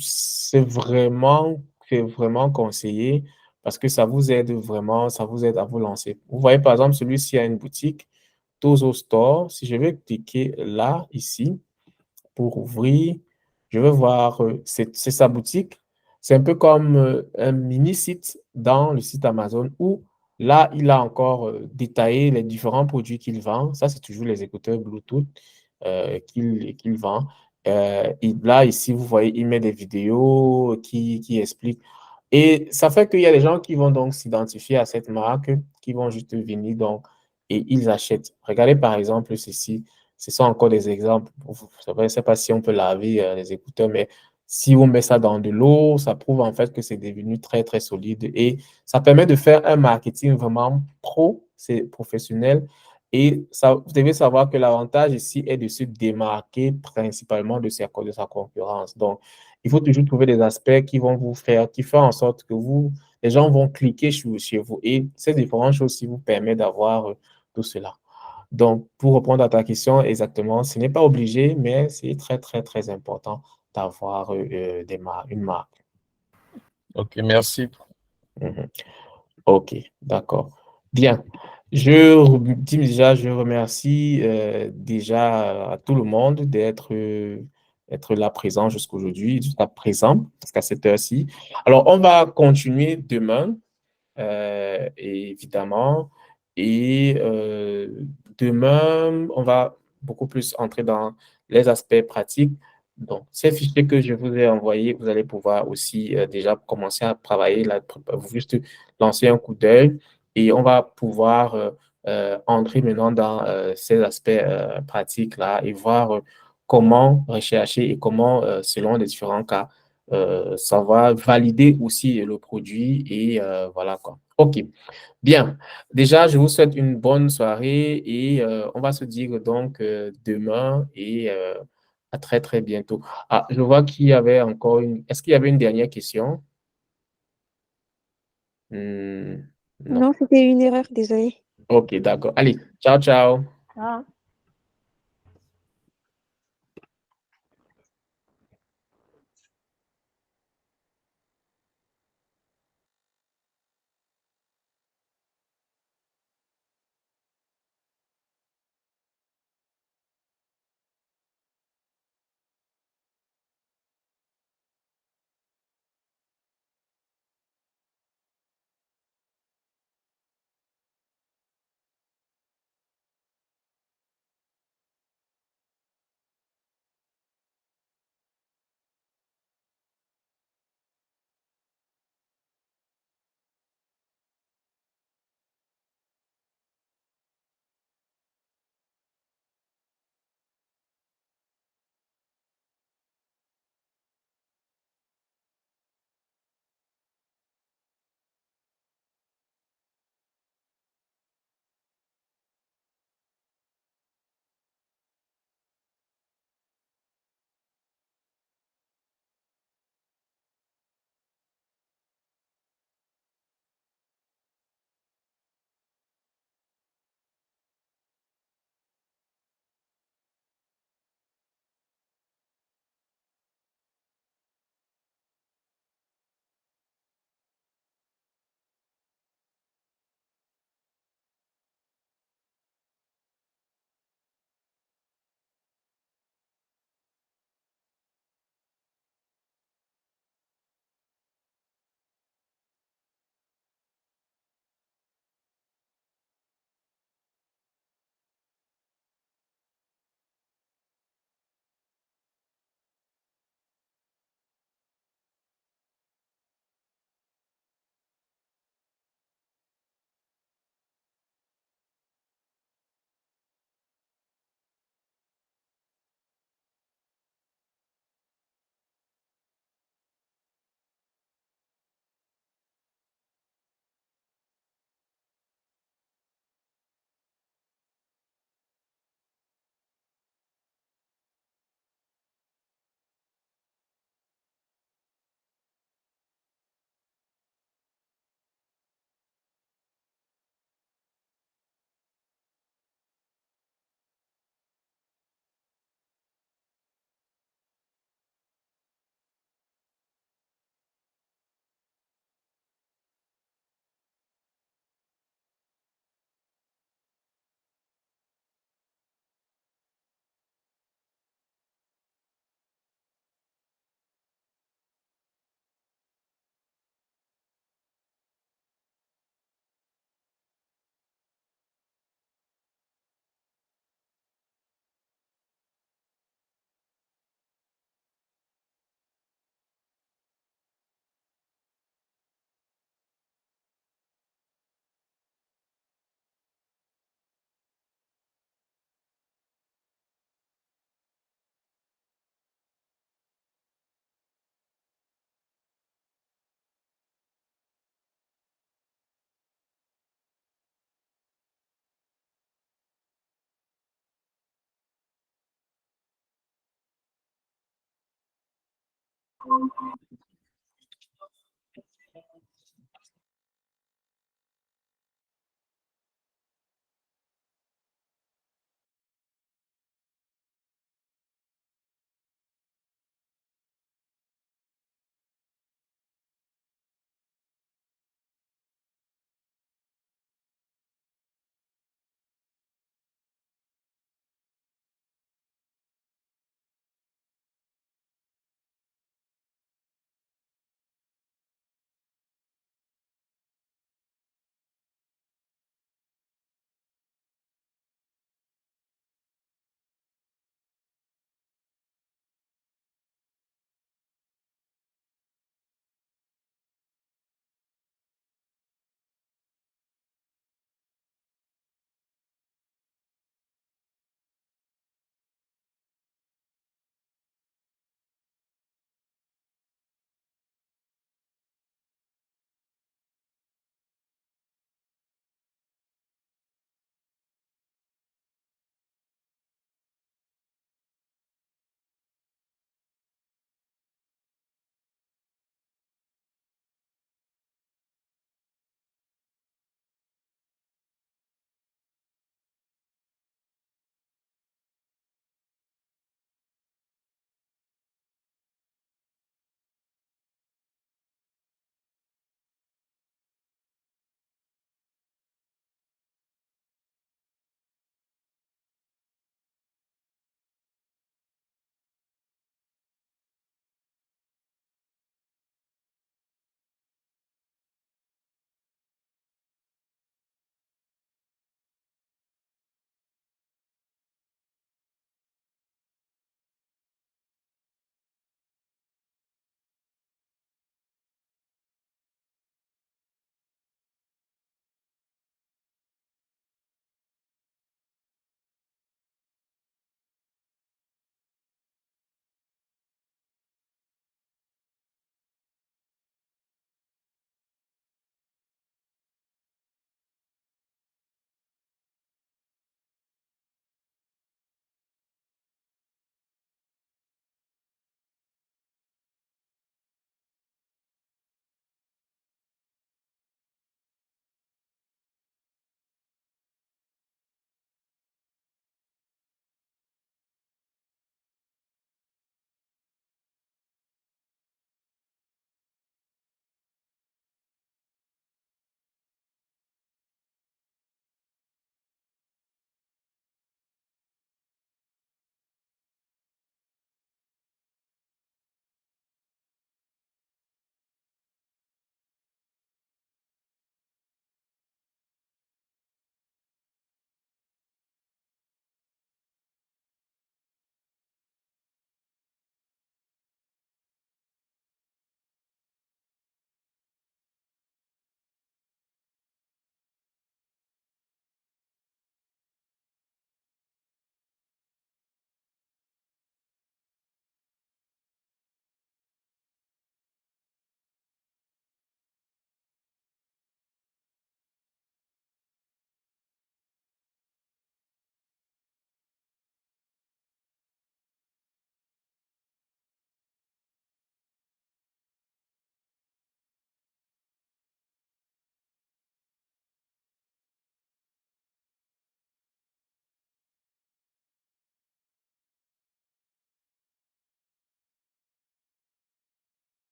c'est vraiment conseillé parce que ça vous aide à vous lancer. Vous voyez, par exemple, celui-ci a une boutique, Tozo Store. Si je vais cliquer là, ici, pour ouvrir. Je vais voir, c'est sa boutique. C'est un peu comme un mini-site dans le site Amazon où là, il a encore détaillé les différents produits qu'il vend. Ça, c'est toujours les écouteurs Bluetooth qu'il vend. Et là, ici, vous voyez, il met des vidéos qui expliquent. Et ça fait qu'il y a des gens qui vont donc s'identifier à cette marque, qui vont juste venir donc et ils achètent. Regardez par exemple ceci. Ce sont encore des exemples. Je ne sais pas si on peut laver les écouteurs, mais si on met ça dans de l'eau, ça prouve en fait que c'est devenu très, très solide et ça permet de faire un marketing vraiment pro, c'est professionnel. Et ça, vous devez savoir que l'avantage ici est de se démarquer principalement de sa concurrence. Donc, il faut toujours trouver des aspects qui vont vous faire, qui font en sorte que les gens vont cliquer chez vous. Et ces différentes choses aussi vous permettent d'avoir tout cela. Donc, pour répondre à ta question, exactement, ce n'est pas obligé, mais c'est très, très, très important d'avoir une marque.
Ok, merci.
Mhm. OK, d'accord. Bien. Je remercie déjà à tout le monde d'être là présent jusqu'à présent, jusqu'à cette heure-ci. Alors, on va continuer demain évidemment. Et demain, on va beaucoup plus entrer dans les aspects pratiques. Donc, ces fichiers que je vous ai envoyés, vous allez pouvoir aussi déjà commencer à travailler, là, vous juste lancer un coup d'œil et on va pouvoir entrer maintenant dans ces aspects pratiques-là et voir comment rechercher et comment, selon les différents cas, savoir valider aussi le produit et voilà quoi. OK. Bien. Déjà, je vous souhaite une bonne soirée et on va se dire donc demain et à très très bientôt. Ah, je vois qu'il y avait encore une. Est-ce qu'il y avait une dernière question? Hmm, non.
Non, c'était une erreur, désolée.
OK, d'accord. Allez, ciao, ciao.
Ah.